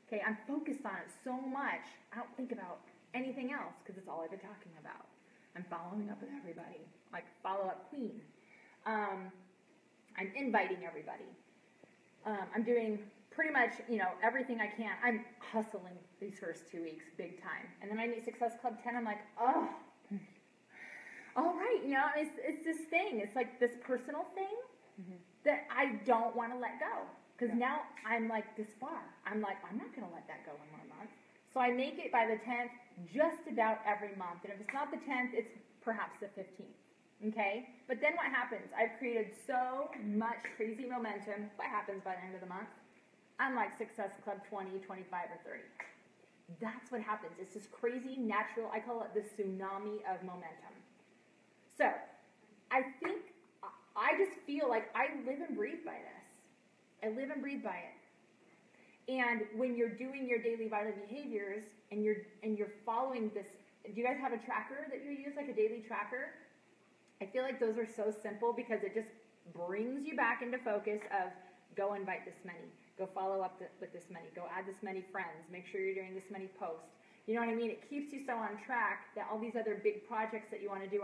Okay, I'm focused on it so much, I don't think about anything else because it's all I've been talking about. I'm following up with everybody, like follow-up queen. I'm inviting everybody. I'm doing pretty much, everything I can. I'm hustling these first 2 weeks big time. And then I meet Success Club 10, I'm like, oh, all right, it's this thing. It's like this personal thing that I don't want to let go. Because now I'm like this far. I'm like, I'm not going to let that go in 1 month. So I make it by the 10th just about every month. And if it's not the 10th, it's perhaps the 15th. Okay? But then what happens? I've created so much crazy momentum. What happens by the end of the month? I'm like Success Club 20, 25, or 30. That's what happens. It's this crazy, natural, I call it the tsunami of momentum. So, I just feel like I live and breathe by this. I live and breathe by it. And when you're doing your daily vital behaviors and you're following this, do you guys have a tracker that you use, like a daily tracker? I feel like those are so simple because it just brings you back into focus of go invite this many, go follow up with this many, go add this many friends, make sure you're doing this many posts. You know what I mean? It keeps you so on track that all these other big projects that you want to do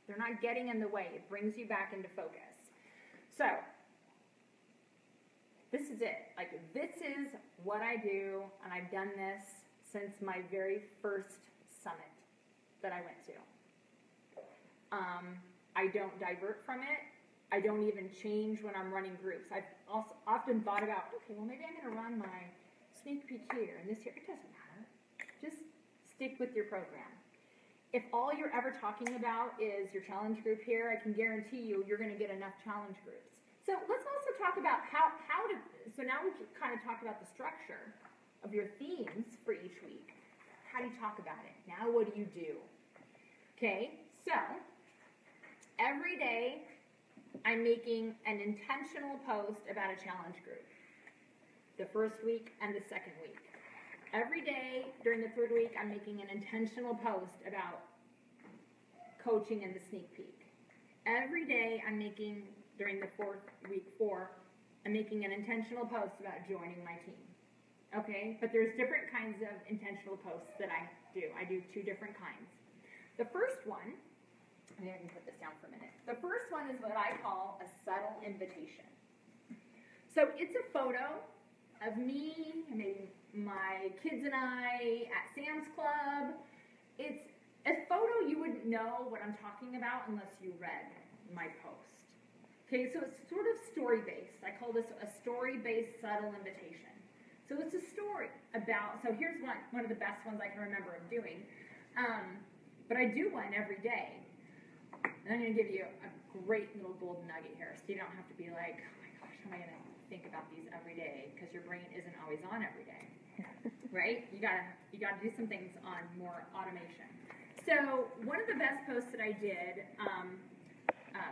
they're not getting in the way. It brings you back into focus. So, this is it. Like, this is what I do, and I've done this since my very first summit that I went to. I don't divert from it. I don't even change when I'm running groups. I've also often thought about, okay, well, maybe I'm going to run my sneak peek here and this here. It doesn't matter. Just stick with your program. If all you're ever talking about is your challenge group here, I can guarantee you're going to get enough challenge groups. So let's also talk about so now we can kind of talk about the structure of your themes for each week. How do you talk about it? Now what do you do? Okay, so every day I'm making an intentional post about a challenge group. The first week and the second week. Every day during the third week I'm making an intentional post about coaching in the sneak peek. Every day I'm making, during the week 4, I'm making an intentional post about joining my team. Okay? But there's different kinds of intentional posts that I do. I do 2 different kinds. The first one, maybe I can put this down for a minute. The first one is what I call a subtle invitation. So it's a photo of me, maybe my kids and I at Sam's Club. It's a photo you wouldn't know what I'm talking about unless you read my post. Okay, so it's sort of story-based. I call this a story-based subtle invitation. So it's a story about, so here's one of the best ones I can remember of doing. But I do one every day. And I'm going to give you a great little golden nugget here, so you don't have to be like, oh my gosh, how am I going to think about these every day? Because your brain isn't always on every day, right? You gotta do some things on more automation. So one of the best posts that I did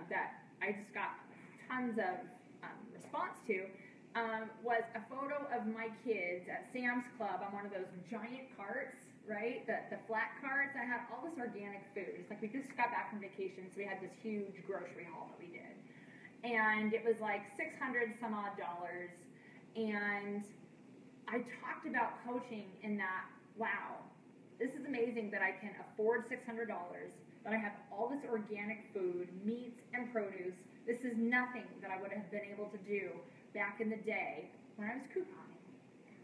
that I just got tons of response to was a photo of my kids at Sam's Club on one of those giant carts, right? The flat carts. I had all this organic food. It's like we just got back from vacation, so we had this huge grocery haul that we did. And it was like $600 some odd. And I talked about coaching in that, wow, this is amazing that I can afford $600, that I have all this organic food, meats and produce. This is nothing that I would have been able to do back in the day when I was couponing.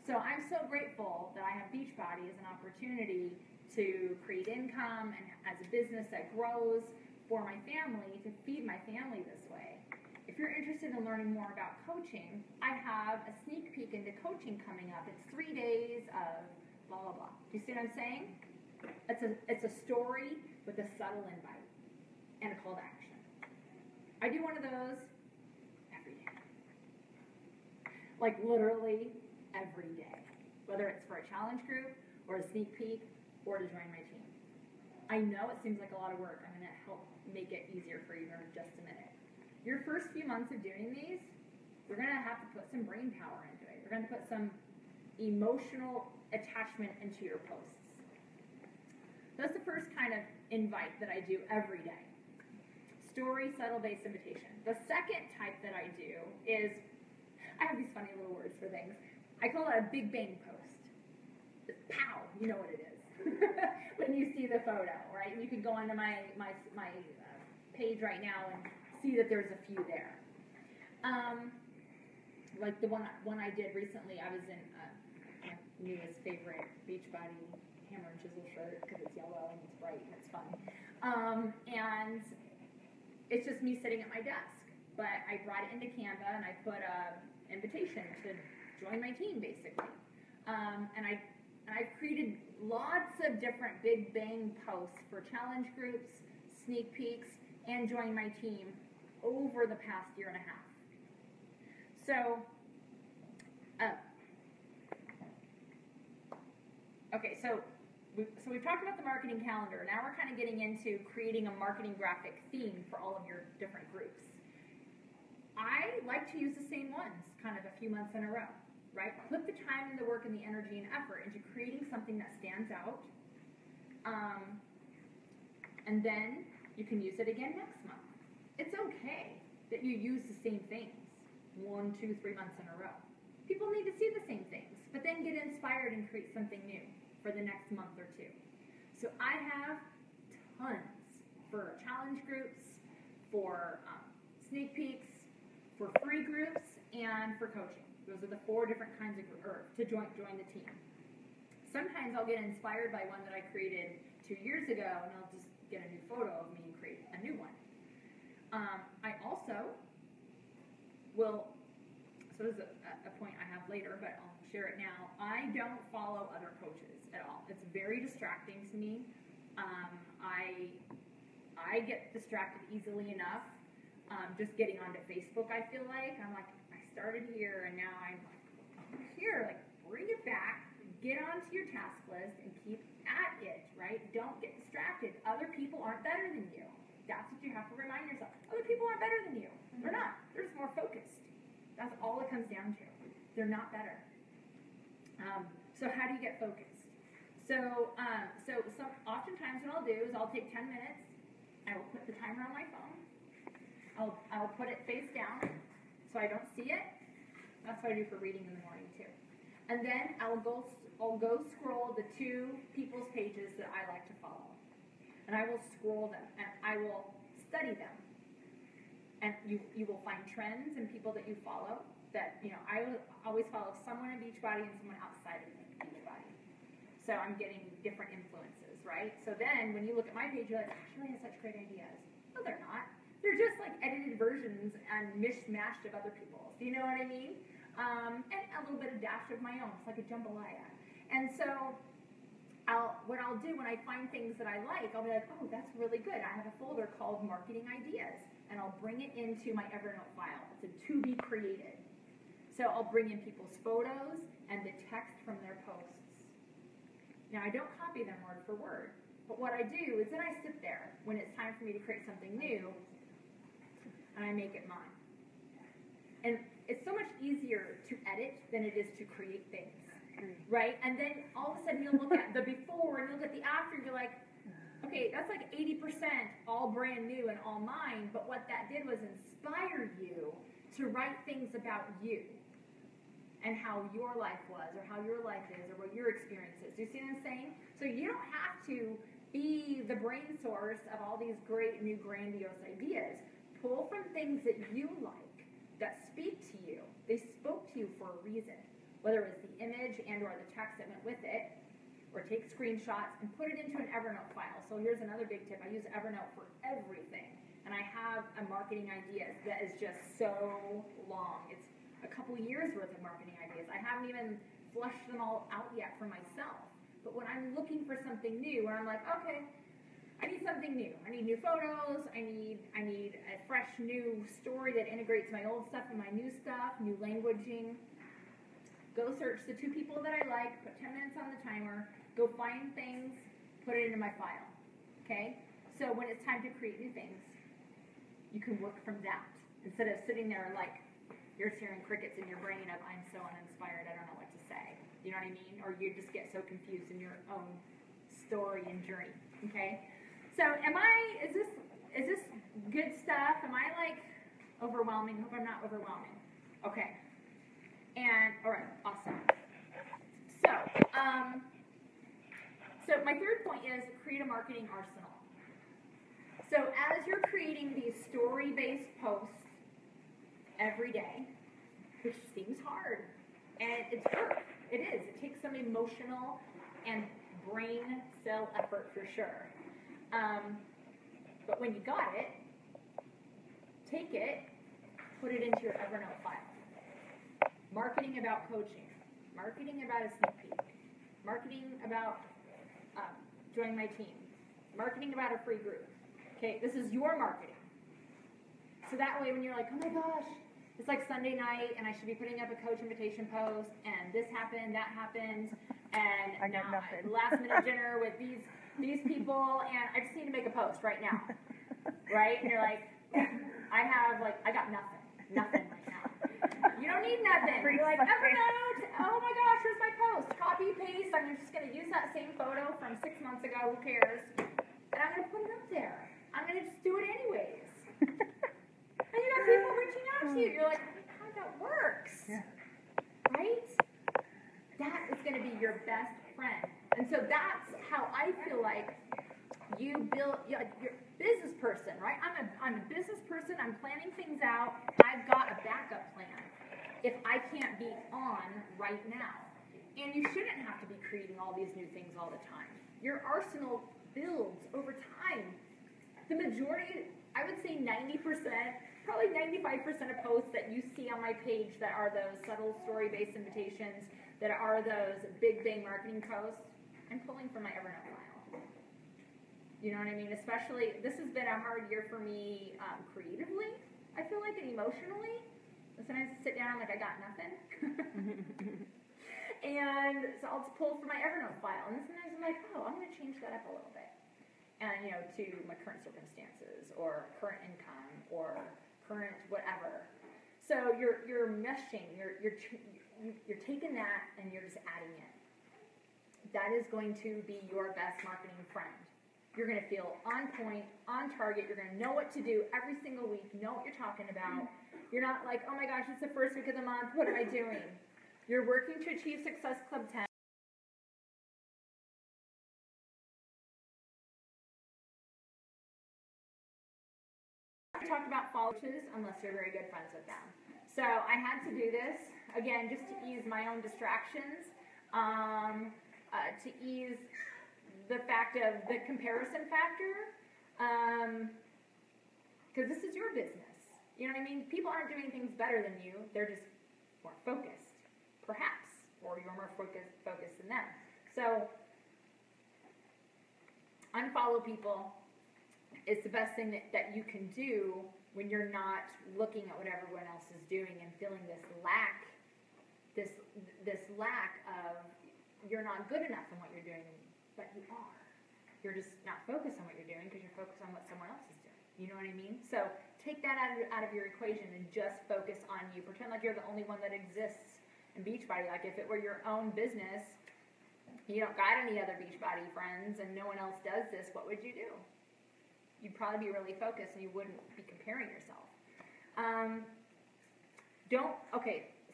So I'm so grateful that I have Beachbody as an opportunity to create income and as a business that grows for my family, to feed my family this way. If you're interested in learning more about coaching, I have a sneak peek into coaching coming up. It's 3 days of blah, blah, blah. Do you see what I'm saying? It's a story with a subtle invite and a call to action. I do one of those every day. Like literally every day. Whether it's for a challenge group or a sneak peek or to join my team. I know it seems like a lot of work. I'm going to help make it easier for you in just a minute. Your first few months of doing these, you're going to have to put some brain power into it. You're going to put some emotional attachment into your posts. That's the first kind of invite that I do every day. Story, subtle-based invitation. The second type that I do is, I have these funny little words for things. I call it a big bang post. Just pow, you know what it is. When you see the photo, right? You can go onto my page right now and see that there's a few there. Like the one I did recently, I was in my newest favorite Beachbody hammer and chisel shirt because it's yellow and it's bright and it's fun. And it's just me sitting at my desk. But I brought it into Canva and I put an invitation to join my team, basically. And I've created lots of different big bang posts for challenge groups, sneak peeks, and join my team over the past year and a half. So, we've talked about the marketing calendar. Now we're kind of getting into creating a marketing graphic theme for all of your different groups. I like to use the same ones kind of a few months in a row, right? Put the time and the work and the energy and effort into creating something that stands out. And then you can use it again next month. It's okay that you use the same things 1, 2, 3 months in a row. People need to see the same things, but then get inspired and create something new for the next month or two. So I have tons for challenge groups, for sneak peeks, for free groups, and for coaching. Those are the 4 different kinds of to join the team. Sometimes I'll get inspired by one that I created 2 years ago, and I'll just get a new photo of me and create a new one. I also will, so this is a point I have later, but I'll share it now. I don't follow other coaches at all. It's very distracting to me. I get distracted easily enough. Just getting onto Facebook, I feel like. I'm like, I started here and now I'm here. Like, bring it back, get onto your task list and keep at it, right? Don't get distracted. Other people aren't better than you. That's what you have to remind yourself. Other people aren't better than you. They're not. They're just more focused. That's all it comes down to. They're not better. So how do you get focused? So oftentimes what I'll do is I'll take 10 minutes. I will put the timer on my phone. I'll put it face down so I don't see it. That's what I do for reading in the morning too. And then I'll go scroll the 2 people's pages that I like to follow. And I will scroll them and I will study them. And you will find trends in people that you follow. that, you know, I always follow someone in Beachbody and someone outside of Beachbody. So I'm getting different influences, right? So then when you look at my page, you're like, oh, Shelley has such great ideas. No, they're not. They're just like edited versions and mishmashed of other people's. Do you know what I mean? And a little bit of dash of my own. It's like a jambalaya. And so what I'll do when I find things that I like, I'll be like, oh, that's really good. I have a folder called Marketing Ideas, and I'll bring it into my Evernote file. It's a to be created. So I'll bring in people's photos and the text from their posts. Now, I don't copy them word for word, but what I do is then I sit there when it's time for me to create something new, and I make it mine. And it's so much easier to edit than it is to create things. Right? And then all of a sudden you'll look at the before and you'll look at the after and you're like, okay, that's like 80% all brand new and all mine, but what that did was inspire you to write things about you and how your life was or how your life is or what your experience is. Do you see what I'm saying? So you don't have to be the brain source of all these great new grandiose ideas. Pull from things that you like, that speak to you. They spoke to you for a reason. Whether it's the image and or the text that went with it, or take screenshots and put it into an Evernote file. So here's another big tip. I use Evernote for everything. And I have a marketing ideas that is just so long. It's a couple years worth of marketing ideas. I haven't even flushed them all out yet for myself. But when I'm looking for something new, where I'm like, okay, I need something new. I need new photos. I need a fresh new story that integrates my old stuff and my new stuff, new languaging. Go search the 2 people that I like, put 10 minutes on the timer, go find things, put it into my file, okay? So when it's time to create new things, you can work from that instead of sitting there and like, you're hearing crickets in your brain of, I'm so uninspired, I don't know what to say. You know what I mean? Or you just get so confused in your own story and journey, okay? So is this good stuff? Am I like overwhelming? Hope I'm not overwhelming. Okay. And, all right, awesome. So my third point is create a marketing arsenal. So as you're creating these story-based posts every day, which seems hard, and it's work. It is. It takes some emotional and brain cell effort for sure. But when you got it, take it, put it into your Evernote file. Marketing about coaching, marketing about a sneak peek, marketing about joining my team, marketing about a free group. Okay, this is your marketing. So that way when you're like, oh my gosh, it's like Sunday night and I should be putting up a coach invitation post and this happened, that happened, and
I got nothing.
Last minute dinner with these people and I just need to make a post right now. Right? And you're like, I got nothing right now. You don't need nothing. You're like, Evernote, oh my gosh, here's my post. Copy, paste, I'm just going to use that same photo from 6 months ago, who cares? And I'm going to put it up there. I'm going to just do it anyways. And you got people reaching out to you. You're like, how that works. Yeah. Right? That is going to be your best friend. And so that's how I feel like you build, you're a business person, right? I'm a business person. I'm planning things out. I've got a backup plan if I can't be on right now. And you shouldn't have to be creating all these new things all the time. Your arsenal builds over time. The majority, I would say 90%, probably 95% of posts that you see on my page that are those subtle story-based invitations, that are those big bang marketing posts, I'm pulling from my Evernote file. You know what I mean? Especially, this has been a hard year for me creatively, I feel like, and emotionally. Sometimes I sit down like I got nothing. And so I'll just pull from my Evernote file. And sometimes I'm like, oh, I'm going to change that up a little bit. And, to my current circumstances or current income or current whatever. So you're meshing, you're taking that and you're just adding it. That is going to be your best marketing friend. You're going to feel on point, on target. You're going to know what to do every single week, know what you're talking about. You're not like, oh my gosh, it's the first week of the month. What am I doing? You're working to achieve Success Club 10. Talk about followers unless you're very good friends with them. So I had to do this, again, just to ease my own distractions, to ease the fact of the comparison factor, because this is your business. You know what I mean? People aren't doing things better than you. They're just more focused, perhaps, or you're more focused than them. So unfollow people is the best thing that you can do when you're not looking at what everyone else is doing and feeling this lack of you're not good enough in what you're doing, but you are. You're just not focused on what you're doing because you're focused on what someone else is doing. You know what I mean? So take that out of your equation and just focus on you. Pretend like you're the only one that exists in Beachbody. Like if it were your own business, you don't got any other Beachbody friends and no one else does this, what would you do? You'd probably be really focused and you wouldn't be comparing yourself.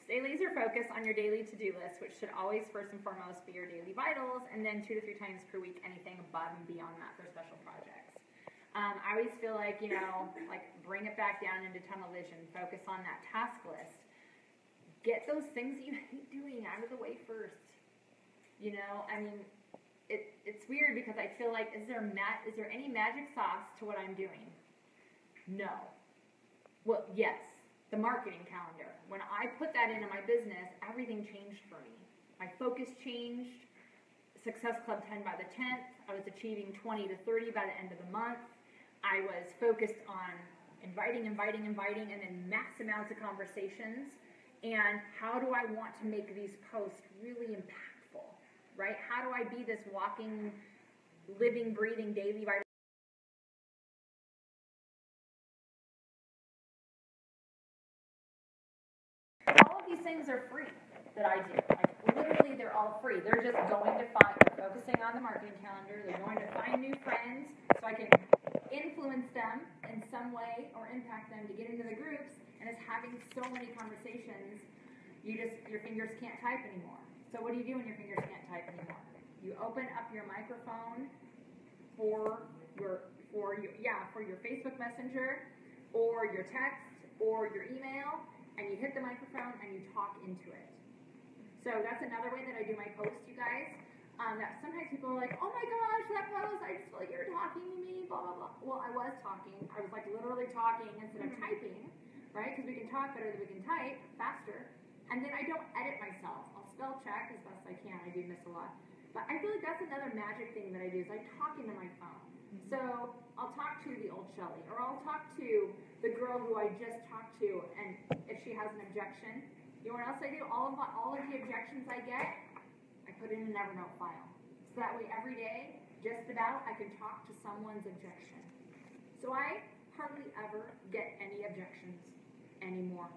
Stay laser focused on your daily to-do list, which should always first and foremost be your daily vitals, and then 2 to 3 times per week, anything above and beyond that for special projects. I always feel like, bring it back down into tunnel vision, focus on that task list. Get those things you hate doing out of the way first. It's weird because I feel like, is there any magic sauce to what I'm doing? No. Well, yes, the marketing calendar. When I put that into my business, everything changed for me. My focus changed. Success Club 10 by the 10th. I was achieving 20 to 30 by the end of the month. I was focused on inviting, and then mass amounts of conversations. And how do I want to make these posts really impactful, right? How do I be this walking, living, breathing, daily vitamin? All of these things are free that I do. Literally, they're all free. They're just focusing on the marketing calendar. They're going to find new friends so I can influence them in some way or impact them to get into the groups. And it's having so many conversations, your fingers can't type anymore. So what do you do when your fingers can't type anymore? You open up your microphone for your Facebook Messenger or your text or your email, and you hit the microphone and you talk into it. So that's another way that I do my posts, you guys. That sometimes people are like, oh my gosh, that post, I just feel like you're talking to me, blah, blah, blah. Well, I was talking. I was literally talking instead of typing, right? Because we can talk better than we can type, faster. And then I don't edit myself. I'll spell check as best I can. I do miss a lot. But I feel like that's another magic thing that I do is I talk into my phone. So I'll talk to the old Shelley, or I'll talk to the girl who I just talked to, and if she has an objection, you know what else I do? All of the objections I get, I put in an Evernote file. So that way every day, just about, I can talk to someone's objection. So I hardly ever get any objections anymore,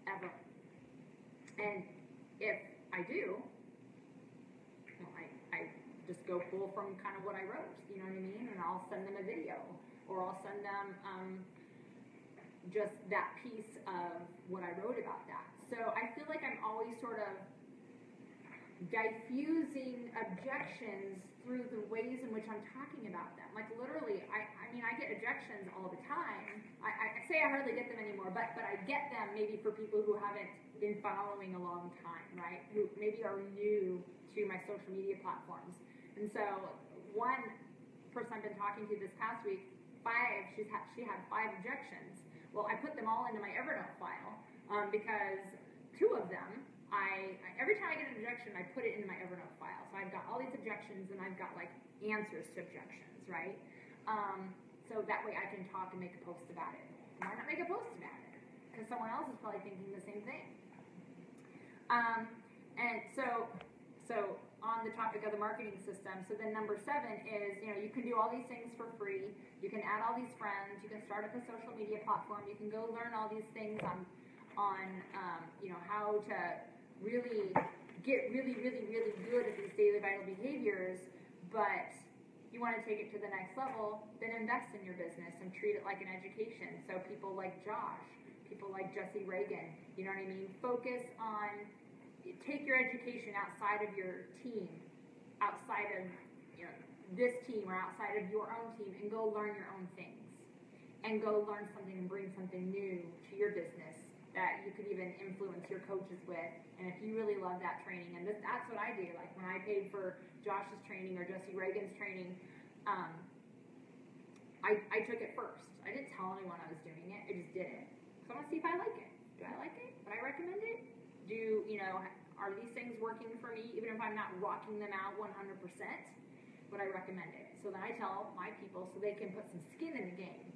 ever. And if I do, I just go pull from kind of what I wrote, you know what I mean? And I'll send them a video, or I'll send them just that piece of what I wrote about that. So I feel like I'm always sort of diffusing objections through the ways in which I'm talking about them. Like literally, I get objections all the time. I say I hardly get them anymore, but I get them maybe for people who haven't been following a long time, right? Who maybe are new to my social media platforms. And so one person I've been talking to this past week, she had 5 objections. Well, I put them all into my Evernote file because 2 of them, every time I get an objection, I put it into my Evernote file. So I've got all these objections and I've got answers to objections, right? So that way I can talk and make a post about it. Why not make a post about it? Because someone else is probably thinking the same thing. And so on the topic of the marketing system, so then number 7 is, you can do all these things for free. You can add all these friends. You can start up a social media platform. You can go learn all these things on how to really get really, really, really good at these daily vital behaviors, but you want to take it to the next level, then invest in your business and treat it like an education. So people like Josh, people like Jesse Reagan, you know what I mean? Focus on, take your education outside of your team, outside of this team or outside of your own team, and go learn your own things. And go learn something and bring something new to your business that you could even influence your coaches with. And if you really love that training, and that's what I do. Like when I paid for Josh's training or Jesse Reagan's training, I took it first. I didn't tell anyone I was doing it. I just did it. So I want to see if I like it. Do I like it? Would I recommend it? Are these things working for me? Even if I'm not rocking them out 100%, would I recommend it? So then I tell my people so they can put some skin in the game.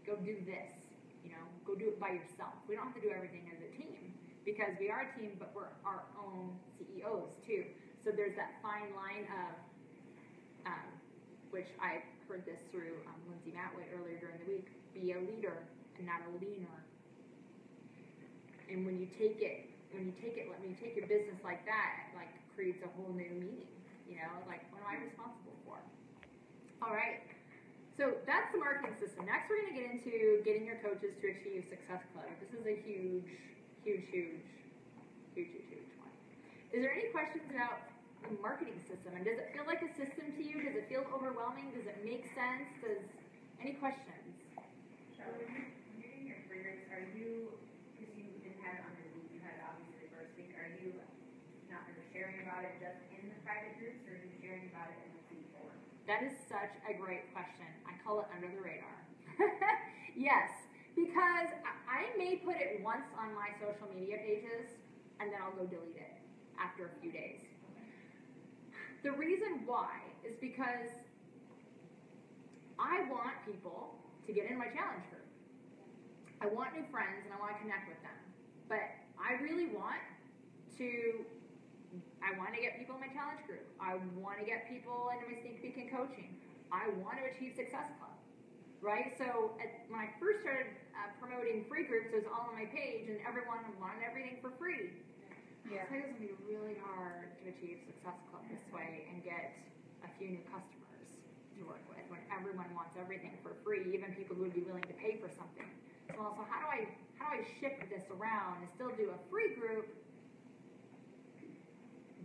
Go do this. Go do it by yourself. We don't have to do everything as a team because we are a team, but we're our own CEOs too. So there's that fine line of, which I heard this through Lindsay Matway earlier during the week, be a leader and not a leaner. And when you take your business like that, like creates a whole new meaning. Like what am I responsible for? All right. So that's the marketing system. Next, we're going to get into getting your coaches to achieve Success Club. This is a huge one. Is there any questions about the marketing system? And does it feel like a system to you? Does it feel overwhelming? Does it make sense? Any questions?
Shelley, when you're doing your free groups, are you, because you didn't have it on your week, you had it obviously the first week, are you not sharing about it just in the private groups, or are you sharing about it in the team forum?
That is such a great question. I call it under the radar. Yes, because I may put it once on my social media pages, and then I'll go delete it after a few days. The reason why is because I want people to get in my challenge group. I want new friends, and I want to connect with them. But I really want to get people in my challenge group. I want to get people into my sneak peek and coaching. I want to achieve Success Club, right? So when I first started promoting free groups, it was all on my page, and everyone wanted everything for free.
Yeah.
So it was going to be really hard to achieve Success Club this way and get a few new customers to work with when everyone wants everything for free, even people who would be willing to pay for something. So also, how do I shift this around and still do a free group,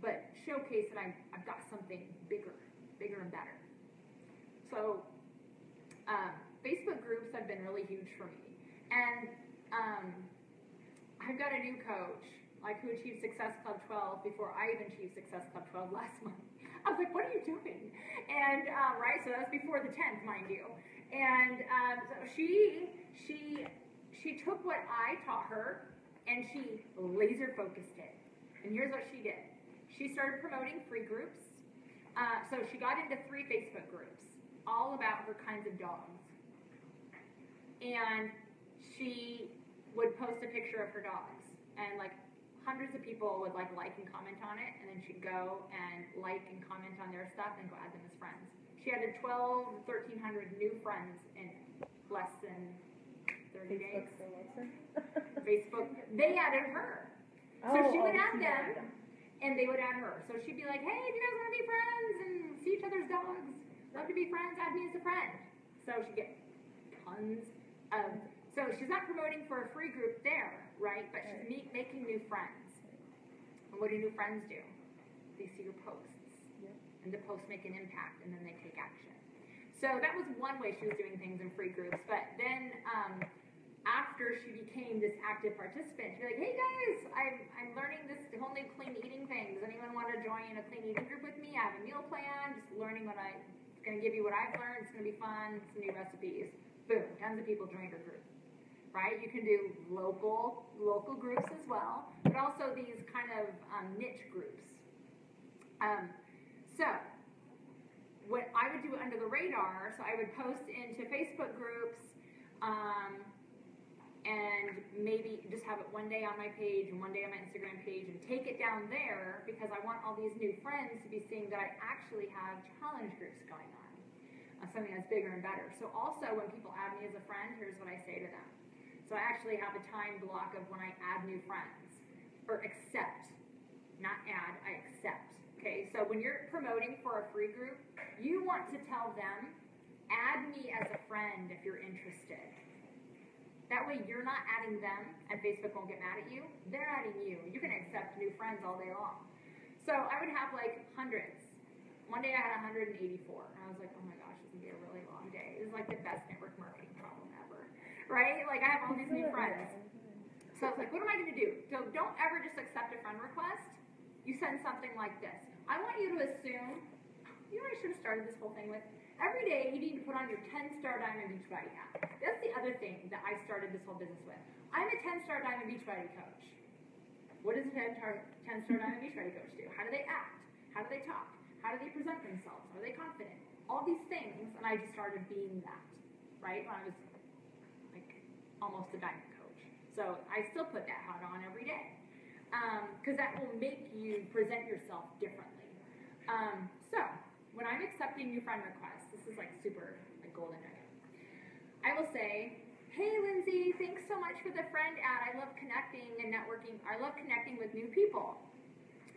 but showcase that I've got something bigger and better. So Facebook groups have been really huge for me. And I've got a new coach, like who achieved Success Club 12 before I even achieved Success Club 12 last month. I was like, what are you doing? And right, so that's before the 10th, mind you. And so she took what I taught her and she laser focused it. And here's what she did. She started promoting free groups. So she got into 3 Facebook groups, all about her kinds of dogs. And she would post a picture of her dogs. And like hundreds of people would like and comment on it. And then she'd go and like and comment on their stuff and go add them as friends. She added 1,300 new friends in less than 30 days. Facebook, they added her. So she would add them. And they would add her. So she'd be like, hey, if you guys want to be friends and see each other's dogs, love to be friends, add me as a friend. So she'd get tons of, so she's not promoting for a free group there, right? But she's making new friends. And what do new friends do? They see your posts. And the posts make an impact, and then they take action. So that was one way she was doing things in free groups. But then after she became this active participant, she'd be like, hey guys, I'm learning this whole new clean eating thing. Does anyone want to join a clean eating group with me? I have a meal plan, just learning it's going to give you what I've learned. It's going to be fun, some new recipes. Boom, tons of people joined her group, right? You can do local groups as well, but also these kind of niche groups. So what I would do under the radar, so I would post into Facebook groups, and maybe just have it one day on my page and one day on my Instagram page and take it down there because I want all these new friends to be seeing that I actually have challenge groups going on, something that's bigger and better. So also when people add me as a friend, here's what I say to them. So I actually have a time block of when I add new friends, or accept, not add, I accept. Okay, so when you're promoting for a free group, you want to tell them, add me as a friend if you're interested. That way you're not adding them and Facebook won't get mad at you. They're adding you. You can accept new friends all day long. So I would have like hundreds. One day I had 184. And I was like, oh my gosh, this is going to be a really long day. This is like the best network marketing problem ever. Right? Like I have all these new friends. So I was like, what am I going to do? So don't ever just accept a friend request. You send something like this. I want you to assume, you know what I should have started this whole thing with? Every day you need to put on your 10-star Diamond Beachbody hat. That's the other thing that I started this whole business with. I'm a 10-star Diamond Beachbody coach. What does a 10-star Diamond Beachbody coach do? How do they act? How do they talk? How do they present themselves? Are they confident? All these things, and I just started being that, right? When I was like almost a diamond coach. So I still put that hat on every day. Because that will make you present yourself differently. So when I'm accepting new friend requests, this is like super like golden nugget. I will say, hey Lindsay, thanks so much for the friend ad. I love connecting and networking. I love connecting with new people.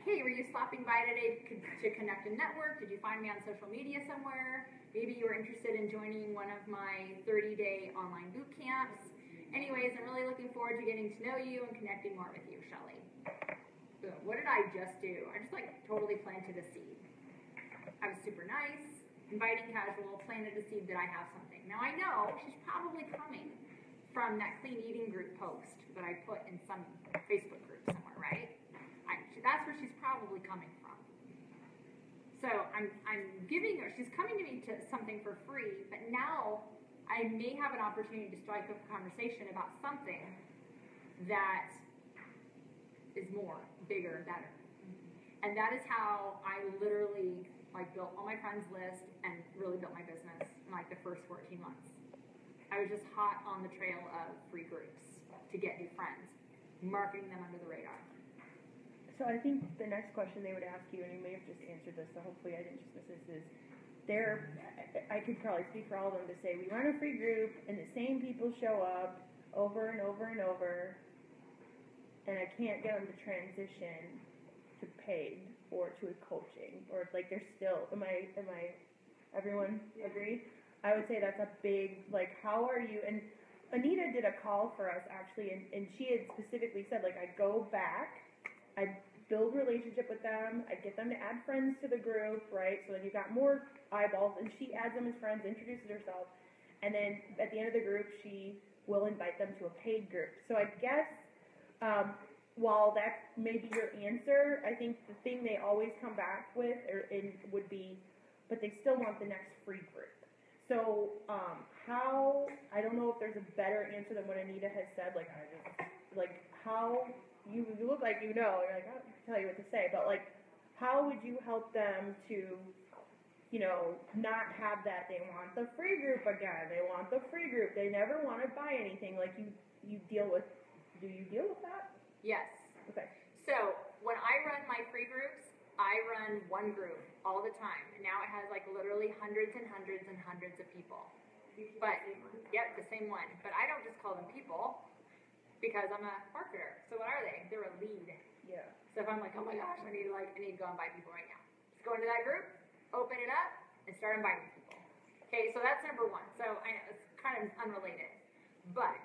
Hey, were you stopping by today to connect and network? Did you find me on social media somewhere? Maybe you were interested in joining one of my 30-day online boot camps. Anyways, I'm really looking forward to getting to know you and connecting more with you, Shelley. Boom. What did I just do? I just like totally planted a seed. I was super nice, inviting casual, planted a seed that I have something. Now I know she's probably coming from that clean eating group post that I put in some Facebook group somewhere, right? That's where she's probably coming from. So I'm giving her, she's coming to me to something for free, but now I may have an opportunity to strike up a conversation about something that is more, bigger, and better. And that is how I literally like built all my friends list and really built my business in like the first 14 months. I was just hot on the trail of free groups to get new friends, marketing them under the radar.
So I think the next question they would ask you, and you may have just answered this, so hopefully I didn't just miss this, is I could probably speak for all of them to say, we run a free group, and the same people show up over and over and over, and I can't get them to transition to paid or to a coaching, or like they're still, everyone agree? I would say that's a big, like, how are you, and Anita did a call for us actually, and she had specifically said, like, I go back, I build relationship with them, I get them to add friends to the group, right? So then you've got more eyeballs, and she adds them as friends, introduces herself, and then at the end of the group, she will invite them to a paid group. So I guess, while that may be your answer, I think the thing they always come back with would be, but they still want the next free group. So I don't know if there's a better answer than what Anita has said, how, you look like you know, you're like, I don't tell you what to say, but like, how would you help them to, not have that, they want the free group again, they want the free group, they never want to buy anything, like do you deal with that?
Yes.
Okay.
So when I run my free groups, I run one group all the time, and now it has like literally hundreds and hundreds and hundreds of people. But yep, the same one. But I don't just call them people because I'm a marketer. So what are they? They're a lead.
Yeah.
So if I'm like, oh my gosh, I need to go invite people right now. Just go into that group, open it up, and start inviting people. Okay, so that's number one. So I know it's kind of unrelated, but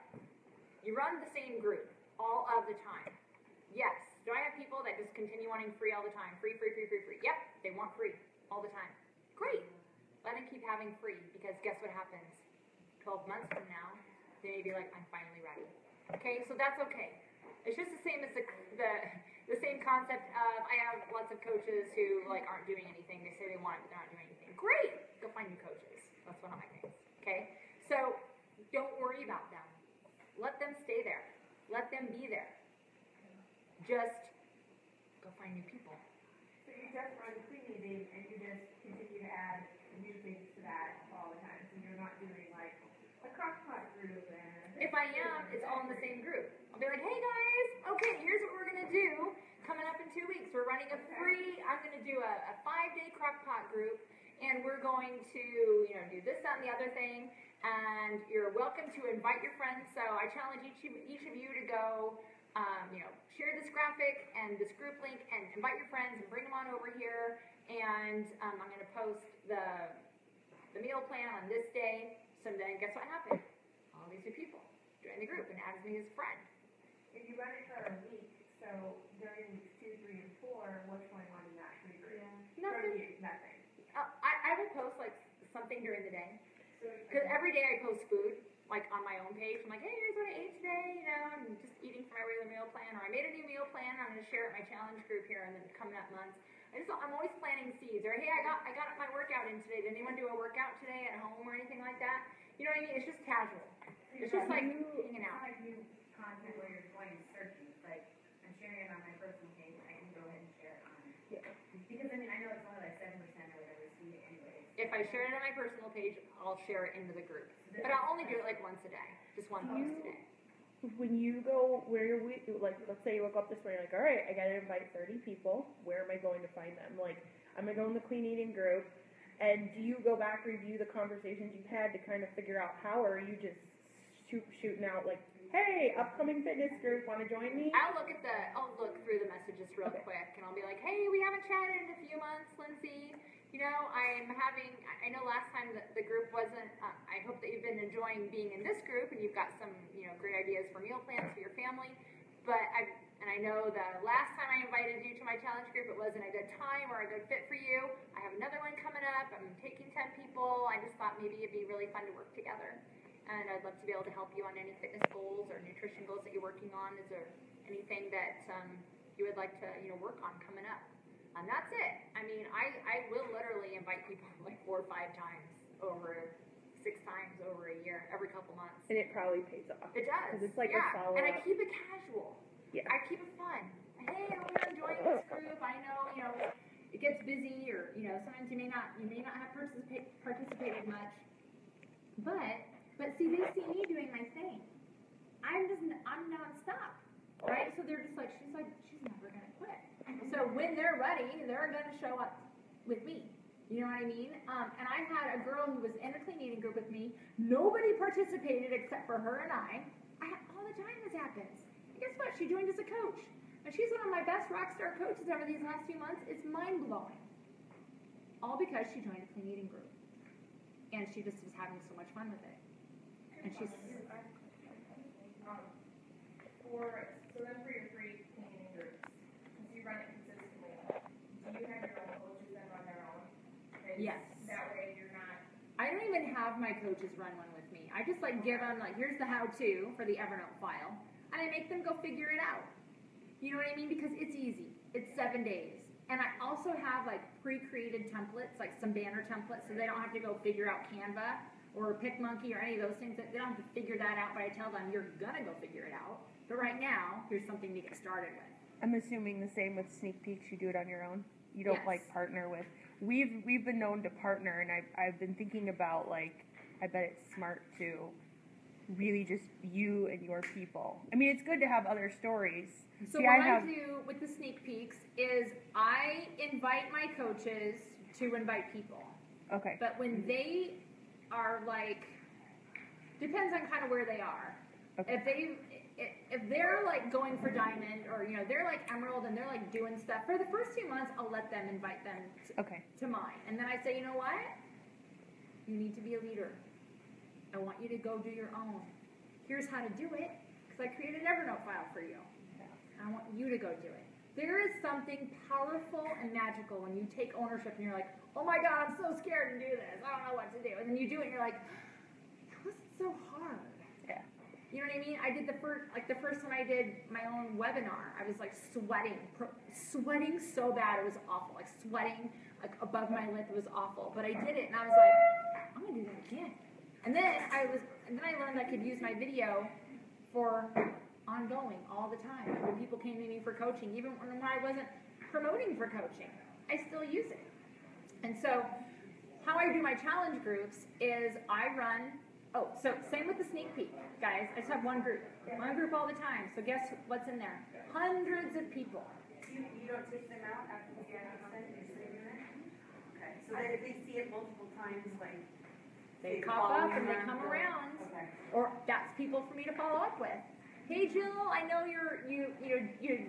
you run the same group all of the time. Yes. Do I have people that just continue wanting free all the time? Free, free, free, free, free. Yep, they want free all the time. Great. Let them keep having free, because guess what happens? 12 months from now, they may be like, I'm finally ready. Okay, so that's okay. It's just the same as the same concept of, I have lots of coaches who like aren't doing anything. They say they want it, but they're not doing anything. Great. Go find new coaches. That's one of my things. Okay? So don't worry about them. Let them stay there. Let them be there. Just go find new people.
So you just run clean eating and you just continue to add new things to that all the time. So you're not doing like a crock-pot group and...
If I am, it's all in the same group. I'll be like, hey guys, okay, here's what we're going to do. Coming up in 2 weeks, we're running a free, I'm going to do a 5-day crock-pot group, and we're going to, do this, that, and the other thing, and you're welcome to invite your friends. So I challenge each of you to go, share this graphic and this group link and invite your friends and bring them on over here, and I'm going to post the meal plan on this day. So then guess what happened? All these new people join the group and add me as a friend.
If you run it for a week, so during weeks 2, 3, and 4, what's going on in that free group?
Nothing.
Nothing.
I will post like something during the day, because every day I post food like on my own page. I'm like, hey, here's what I ate today. I'm just eating from my regular meal plan, or I made a new meal plan, I'm going to share it in my challenge group here in the coming up months. I'm always planting seeds. Or, hey, I got my workout in today. Did anyone do a workout today at home or anything like that? You know what I mean? It's just casual. It's just like hanging out.
It's not like new content where you're going searching. It's like, I'm sharing it on my personal page. I can go ahead and share it on it.
Yeah.
Because, I mean, I know it's only like 7% or whatever see it anyways.
If I share it on my personal page, I'll share it into the group. But I'll only do it like once a day. Just one post a day.
When you go, like, let's say you woke up this morning, like, all right, I gotta invite 30 people. Where am I going to find them? Like, I'm gonna go in the clean eating group. And do you go back, review the conversations you've had to kind of figure out how, or are you just shooting out like, hey, upcoming fitness group, want to join me?
I'll look through the messages real quick, and I'll be like, hey, we haven't chatted in a few months, Lindsay. You know, I know last time the group wasn't, I hope that you've been enjoying being in this group, and you've got some, great ideas for meal plans for your family. But I know the last time I invited you to my challenge group, it wasn't a good time or a good fit for you. I have another one coming up. I'm taking 10 people. I just thought maybe it'd be really fun to work together. And I'd love to be able to help you on any fitness goals or nutrition goals that you're working on. Is there anything that you would like to, work on coming up? And that's it. I mean, I will literally invite people like 4 or 5 times over 6 times over a year, every couple months.
And it probably pays off.
It does.
'Cause it's like a follow-up.
And I keep it casual.
Yeah.
I keep it fun. Hey, I'm enjoying this group. I know, it gets busy, or sometimes you may not have participated much. But see, they see me doing my thing. I'm nonstop, right? So they're just like, she's never gonna quit. So when they're ready, they're gonna show up with me. You know what I mean? And I had a girl who was in a clean eating group with me. Nobody participated except for her and I. All the time this happens. Guess what? She joined as a coach. And she's one of my best rock star coaches over these last few months. It's mind-blowing. All because she joined a clean eating group. And she just was having so much fun with it. And she's...
For your free clean eating groups, since you run it consistently, do you have your own coaches that run their own?
Yes.
That way you're not...
I don't even have my coaches run one with me. I just give them, here's the how-to for the Evernote file. And I make them go figure it out. You know what I mean? Because it's easy. It's 7 days. And I also have pre-created templates, like some banner templates, so they don't have to go figure out Canva or PicMonkey or any of those things. They don't have to figure that out, but I tell them, you're going to go figure it out. But right now, here's something to get started with.
I'm assuming the same with sneak peeks. You do it on your own. You don't
Yes.
partner with. We've been known to partner, and I've been thinking about I bet it's smart to really just you and your people. I mean, it's good to have other stories.
So what I do with the sneak peeks is I invite my coaches to invite people.
Okay.
But when they are depends on kind of where they are.
Okay.
If they're going for diamond, or they're emerald and they're doing stuff for the first few months, I'll let them invite them to mine, and then I say, you know what, you need to be a leader. I want you to go do your own. Here's how to do it, because I created an Evernote file for you. I want you to go do it. There is something powerful and magical when you take ownership and you're like, oh my God, I'm so scared to do this. I don't know what to do. And then you do it and you're like, that wasn't so hard.
Yeah.
You know what I mean? I did the first time I did my own webinar, I was sweating so bad, it was awful. Sweating above my lip, it was awful. But I did it and I was like, I'm gonna do that again. And then I learned I could use my video for ongoing all the time. When people came to me for coaching, even when I wasn't promoting for coaching, I still use it. And so how I do my challenge groups is I run, so same with the sneak peek, guys. I just have one group all the time. So guess what's in there? Hundreds of people.
You don't take them out after the sent, you're saving it? Okay, so then if they see it multiple times,
they pop up and they come around.
Okay.
Or that's people for me to follow up with. Hey Jill, I know you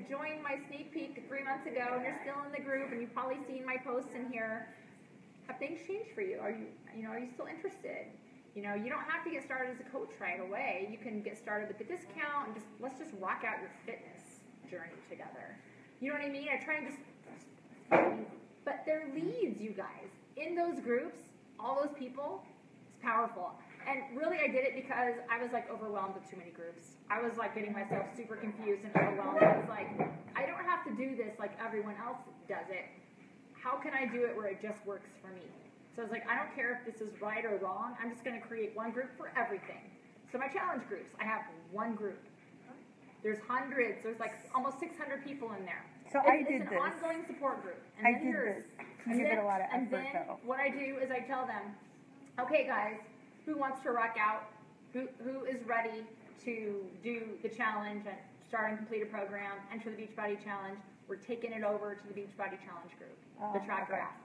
joined my sneak peek 3 months ago and you're still in the group and you've probably seen my posts in here. Have things changed for you? Are you still interested? You don't have to get started as a coach right away. You can get started with the discount and let's just rock out your fitness journey together. You know what I mean? I try and but they're leads, you guys. In those groups, all those people, it's powerful. And really, I did it because I was like overwhelmed with too many groups. I was like getting myself super confused and overwhelmed. I was like, I don't have to do this like everyone else does it. How can I do it where it just works for me? So I was like, I don't care if this is right or wrong. I'm just going to create one group for everything. So my challenge groups, I have one group. There's hundreds. There's like almost 600 people in there.
So I did
it's an
this.
ongoing support group. And
I
then
did
yours.
this. You give it a lot of effort,
and then
though.
what I do is I tell them, okay, guys, who wants to rock out? Who is ready to do the challenge and start and complete a program, enter the Beachbody Challenge? We're taking it over to the Beachbody Challenge group, the track
okay.
graph.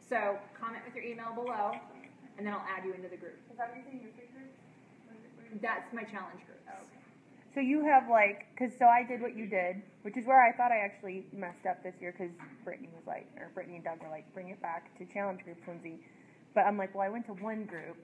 So comment with your email below, and then I'll add you into the group.
Is that using your free group?
That's my challenge groups.
Oh, okay.
So you have like, so I did what you did, which is where I thought I actually messed up this year because Brittany and Doug were like, bring it back to challenge groups, Lindsay. But I'm like, well, I went to one group,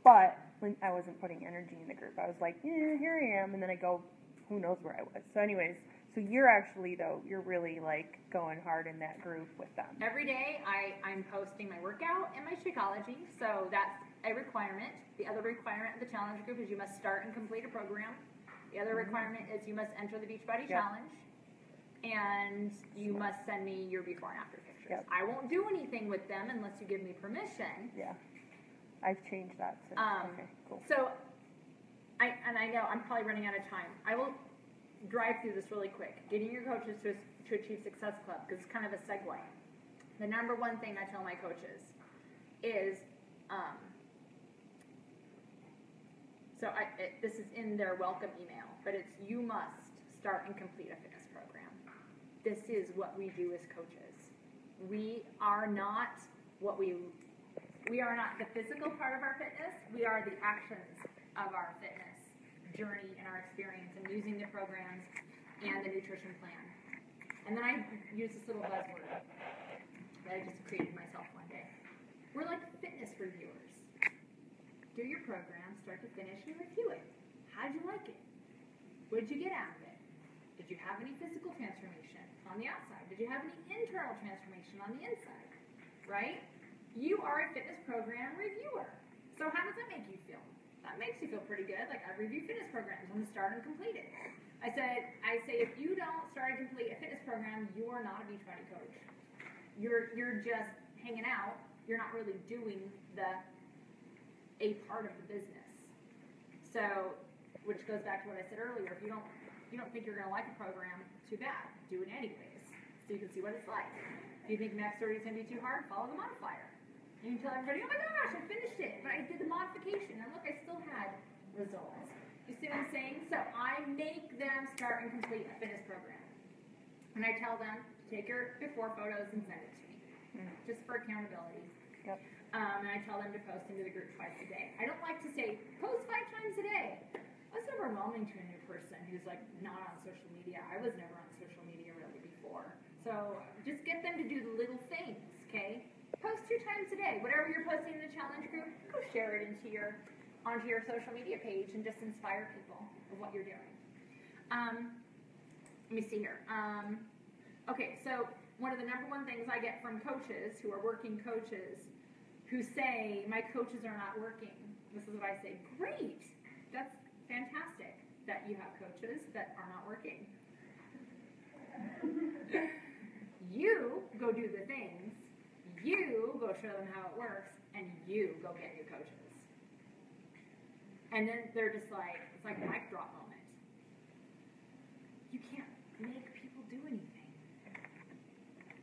but I wasn't putting energy in the group. I was like, yeah, here I am, and then I go, who knows where I was. So anyways, so you're actually, though, you're really like going hard in that group with them.
Every day I'm posting my workout and my Shakeology, so that's a requirement. The other requirement of the challenge group is you must start and complete a program. The other requirement is you must enter the Beachbody Challenge, and you must send me your before and after pictures.
Yep.
I won't do anything with them unless you give me permission.
Yeah, I've changed that since. Okay, cool.
So, I know I'm probably running out of time. I will drive through this really quick. Getting your coaches to Achieve Success Club, because it's kind of a segue. The number one thing I tell my coaches is, this is in their welcome email, but it's you must start and complete a fitness program. This is what we do as coaches. We are not the physical part of our fitness. We are the actions of our fitness journey and our experience and using the programs and the nutrition plan. And then I use this little buzzword that I just created myself one day. We're like fitness reviewers. Do your program, start to finish, and review it. How'd you like it? What did you get out of it? Did you have any physical transformation on the outside? Did you have any internal transformation on the inside? Right? You are a fitness program reviewer. So how does that make you feel? That makes you feel pretty good. Like, I review fitness programs on the start and complete it. I say if you don't start and complete a fitness program, you are not a Beachbody coach. You're just hanging out. You're not really doing a part of the business. So, which goes back to what I said earlier. If you don't think you're going to like a program, too bad. Do it anyways, so you can see what it's like. If you think Max 30 is going to be too hard, follow the modifier. And you can tell everybody, oh my gosh, I finished it, but I did the modification, and look, I still had results. You see what I'm saying? So I make them start and complete a fitness program. And I tell them, take your before photos and send it to me, just for accountability.
Yep.
And I tell them to post into the group twice a day. I don't like to say, post 5 times a day. That's overwhelming to a new person who's like not on social media. I was never on social media really before. So just get them to do the little things, okay? Post 2 times a day. Whatever you're posting in the challenge group, go share it onto your social media page and just inspire people of what you're doing. Let me see here. Okay, so one of the number one things I get from coaches who are working coaches who say, my coaches are not working. This is what I say, great, that's fantastic that you have coaches that are not working. You go do the things, you go show them how it works, and you go get new coaches. And then they're just like, it's like a mic drop moment. You can't make people do anything.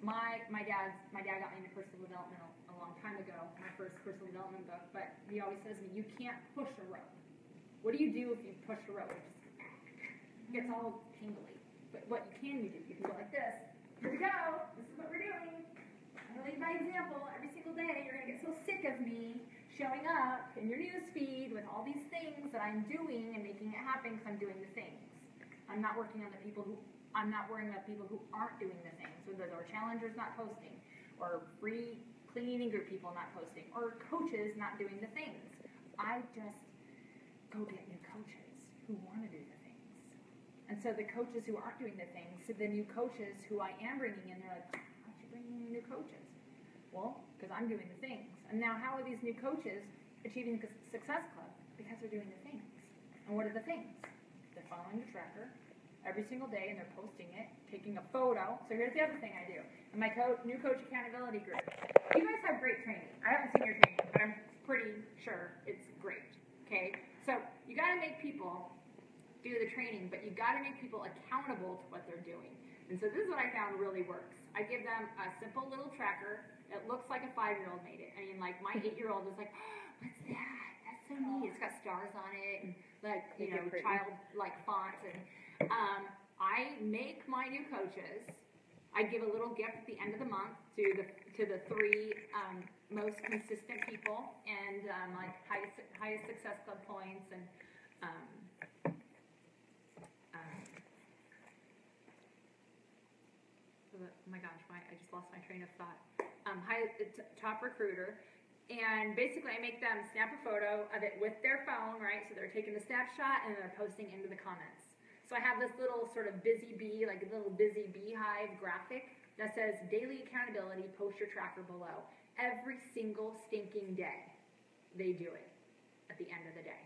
My dad got me into personal development a long time ago, my first personal development book, but he always says to me, you can't push a rope. What do you do if you push a rope? It gets all tingly. But what you do? You can go like this. Here we go. This is what we're doing. I'm going to lead by example. Every single day, you're going to get so sick of me showing up in your news feed with all these things that I'm doing and making it happen because I'm doing the things. I'm not worrying about people who aren't doing the things, whether they're challengers not posting, or free cleaning group people not posting, or coaches not doing the things. I just go get new coaches who want to do the things. And so the coaches who aren't doing the things, so the new coaches who I am bringing in, they're like, why aren't you bringing in new coaches? Well, because I'm doing the things. And now how are these new coaches achieving the Success Club? Because they're doing the things. And what are the things? They're following the tracker every single day, and they're posting it, taking a photo. So here's the other thing I do. In my new coach accountability group, you guys have great training. I haven't seen your training, but I'm pretty sure it's great. Okay? So you got to make people do the training, but you got to make people accountable to what they're doing. And so this is what I found really works. I give them a simple little tracker. It looks like a 5-year-old made it. I mean, like my 8-year-old is like, oh, what's that? That's so neat. It's got stars on it and like, you know, child like fonts. And I make my new coaches. I give a little gift at the end of the month to the 3 most consistent people and like highest success club points and oh my gosh, I just lost my train of thought. Top recruiter. And basically I make them snap a photo of it with their phone, right? So they're taking the snapshot and they're posting into the comments. So I have this little sort of busy bee, like a little busy beehive graphic that says daily accountability, post your tracker below. Every single stinking day they do it at the end of the day.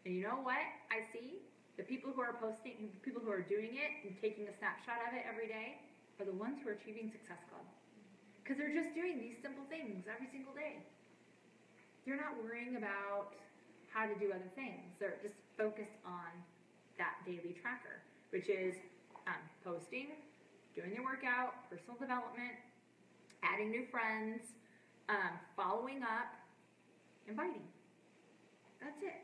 And you know what I see? The people who are posting, the people who are doing it and taking a snapshot of it every day are the ones who are achieving Success Club. Because they're just doing these simple things every single day. They're not worrying about how to do other things. They're just focused on that daily tracker, which is posting, doing their workout, personal development, adding new friends, following up, inviting. That's it.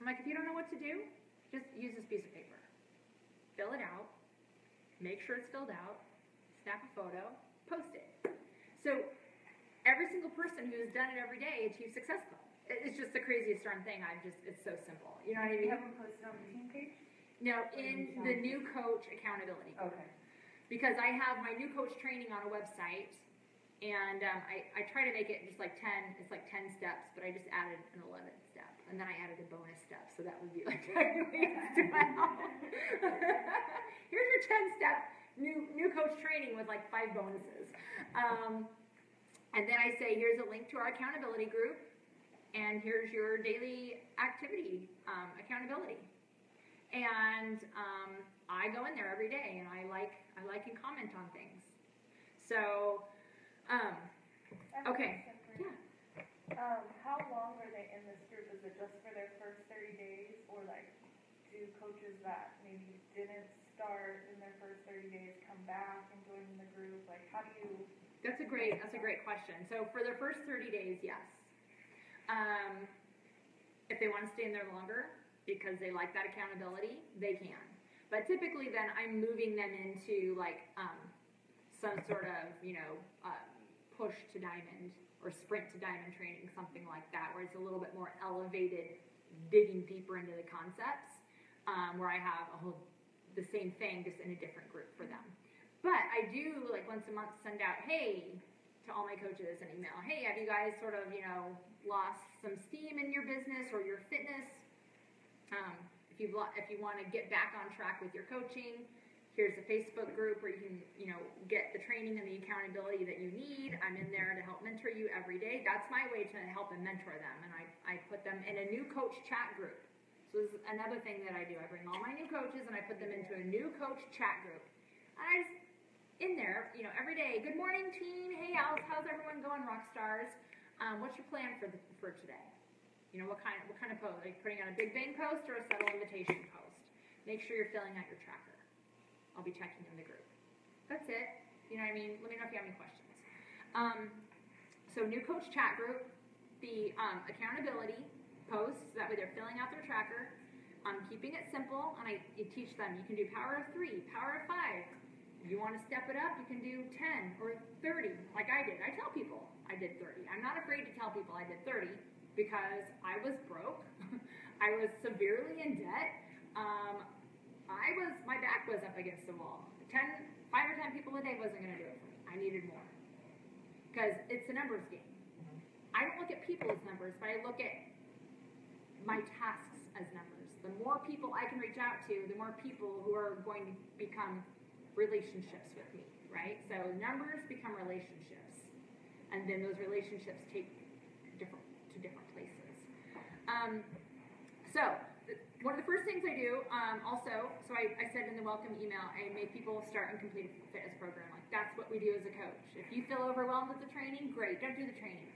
I'm like, if you don't know what to do, just use this piece of paper. Fill it out. Make sure it's filled out. Snap a photo. Post it. So every single person who's done it every day achieves Success Club. It's just the craziest darn thing. It's so simple. You know what I mean?
You haven't posted on the team page?
No, in the new coach accountability group.
Okay.
Because I have my new coach training on a website, and I try to make it just like 10, it's like 10 steps, but I just added an 11th step. And then I added a bonus step, so that would be like technically 12. Here's your 10-step new coach training with like 5 bonuses. And then I say, here's a link to our accountability group, and here's your daily activity accountability. And I go in there every day, and I like and comment on things. So, okay, yeah.
How long are they in this group? Is it just for their first 30 days, or like do coaches that maybe didn't start in their first 30 days come back and join the group? Like, how do you?
That's a great question. So for their first 30 days, yes. If they want to stay in there longer because they like that accountability, they can. But typically then I'm moving them into like some sort of, push to diamond or sprint to diamond training, something like that, where it's a little bit more elevated, digging deeper into the concepts, where I have the same thing just in a different group for them. But I do, like, once a month send out, hey, to all my coaches an email. Hey, have you guys sort of, lost some steam in your business or your fitness? If you want to get back on track with your coaching, here's a Facebook group where you can, get the training and the accountability that you need. I'm in there to help mentor you every day. That's my way to help and mentor them. And I put them in a new coach chat group. So this is another thing that I do. I bring all my new coaches and I put them into a new coach chat group. And I just, in there, every day, good morning team. Hey, how's everyone going, rock stars? What's your plan for today? What kind of post? Like putting out a big bang post or a subtle invitation post? Make sure you're filling out your tracker. I'll be checking in the group. That's it. You know what I mean? Let me know if you have any questions. So new coach chat group, the accountability posts, that way they're filling out their tracker. I'm keeping it simple, and I teach them, you can do power of 3, power of 5. If you want to step it up, you can do 10 or 30, like I did. I tell people I did 30. I'm not afraid to tell people I did 30 because I was broke. I was severely in debt. My back was up against the wall. 5 or 10 people a day wasn't going to do it for me. I needed more. Because it's a numbers game. I don't look at people as numbers, but I look at my tasks as numbers. The more people I can reach out to, the more people who are going to become relationships with me, right? So numbers become relationships. And then those relationships take to different places. So, one of the first things I do, so I said in the welcome email, I make people start and complete a fitness program. Like, that's what we do as a coach. If you feel overwhelmed with the training, great, don't do the training.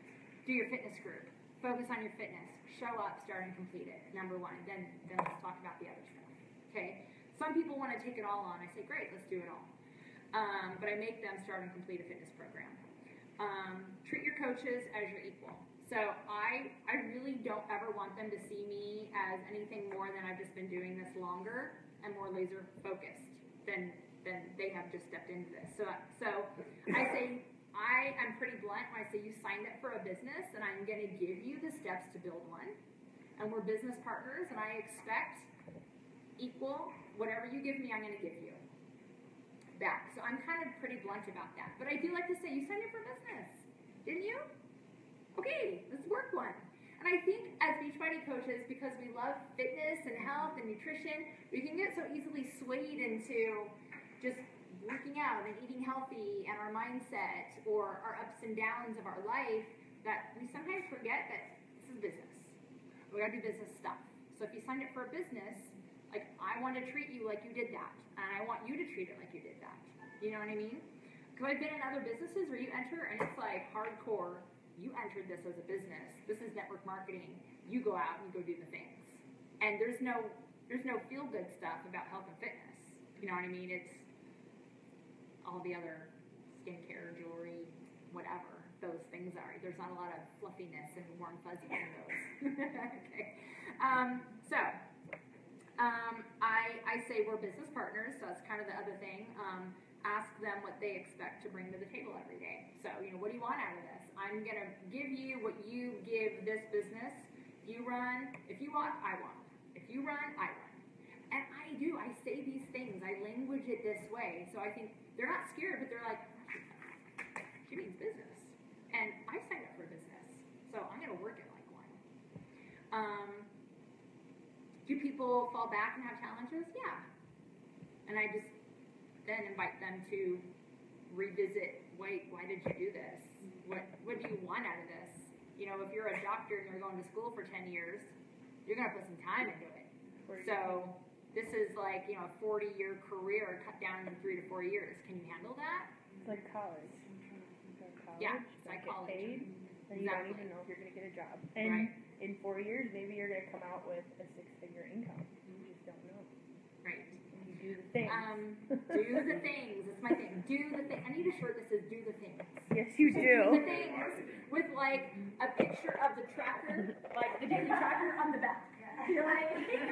Do your fitness group. Focus on your fitness. Show up, start, and complete it. Number one. Then let's talk about the other stuff. Okay? Some people want to take it all on. I say, great, let's do it all. But I make them start and complete a fitness program. Treat your coaches as your equal. So I really don't ever want them to see me as anything more than I've just been doing this longer and more laser focused than they have just stepped into this. So I say, I am pretty blunt when I say you signed up for a business and I'm going to give you the steps to build one. And we're business partners and I expect equal, whatever you give me, I'm going to give you back. So I'm kind of pretty blunt about that. But I do like to say, you signed up for a business, didn't you? Okay, let's work one. And I think as Beachbody coaches, because we love fitness and health and nutrition, we can get so easily swayed into just working out and eating healthy and our mindset or our ups and downs of our life that we sometimes forget that this is business. We gotta do business stuff. So if you signed up for a business, like I want to treat you like you did that, and I want you to treat it like you did that. You know what I mean? Because I've been in other businesses where you enter and it's like hardcore. You entered this as a business. This is network marketing. You go out and you go do the things. And there's no feel-good stuff about health and fitness. You know what I mean? It's all the other skincare, jewelry, whatever those things are. There's not a lot of fluffiness and warm fuzzies in those. Okay. I say we're business partners, so that's kind of the other thing. Ask them what they expect to bring to the table every day. So, what do you want out of this? I'm going to give you what you give this business. If you walk, I walk. If you run, I run. And I do. I say these things. I language it this way. So I think they're not scared, but they're like, she means business. And I signed up for a business. So I'm going to work it like one. Do people fall back and have challenges? Yeah. And I just then invite them to revisit, why did you do this? What do you want out of this? If you're a doctor and you're going to school for 10 years, you're going to put some time into it. So this is like, a 40-year career cut down in 3 to 4 years. Can you handle that?
It's like college.
Yeah, it's like college.
Paid, and you don't even know if you're going to get a job. And in 4 years, maybe you're going to come out with a 6-figure income. You just don't know.
Right.
You do the things.
Do the things. It's my thing. Do the thing. I need a shirt that says "Do the things."
Yes, you do.
Do the things with like a picture of the tracker, like the daily tracker on the back. You know what I mean?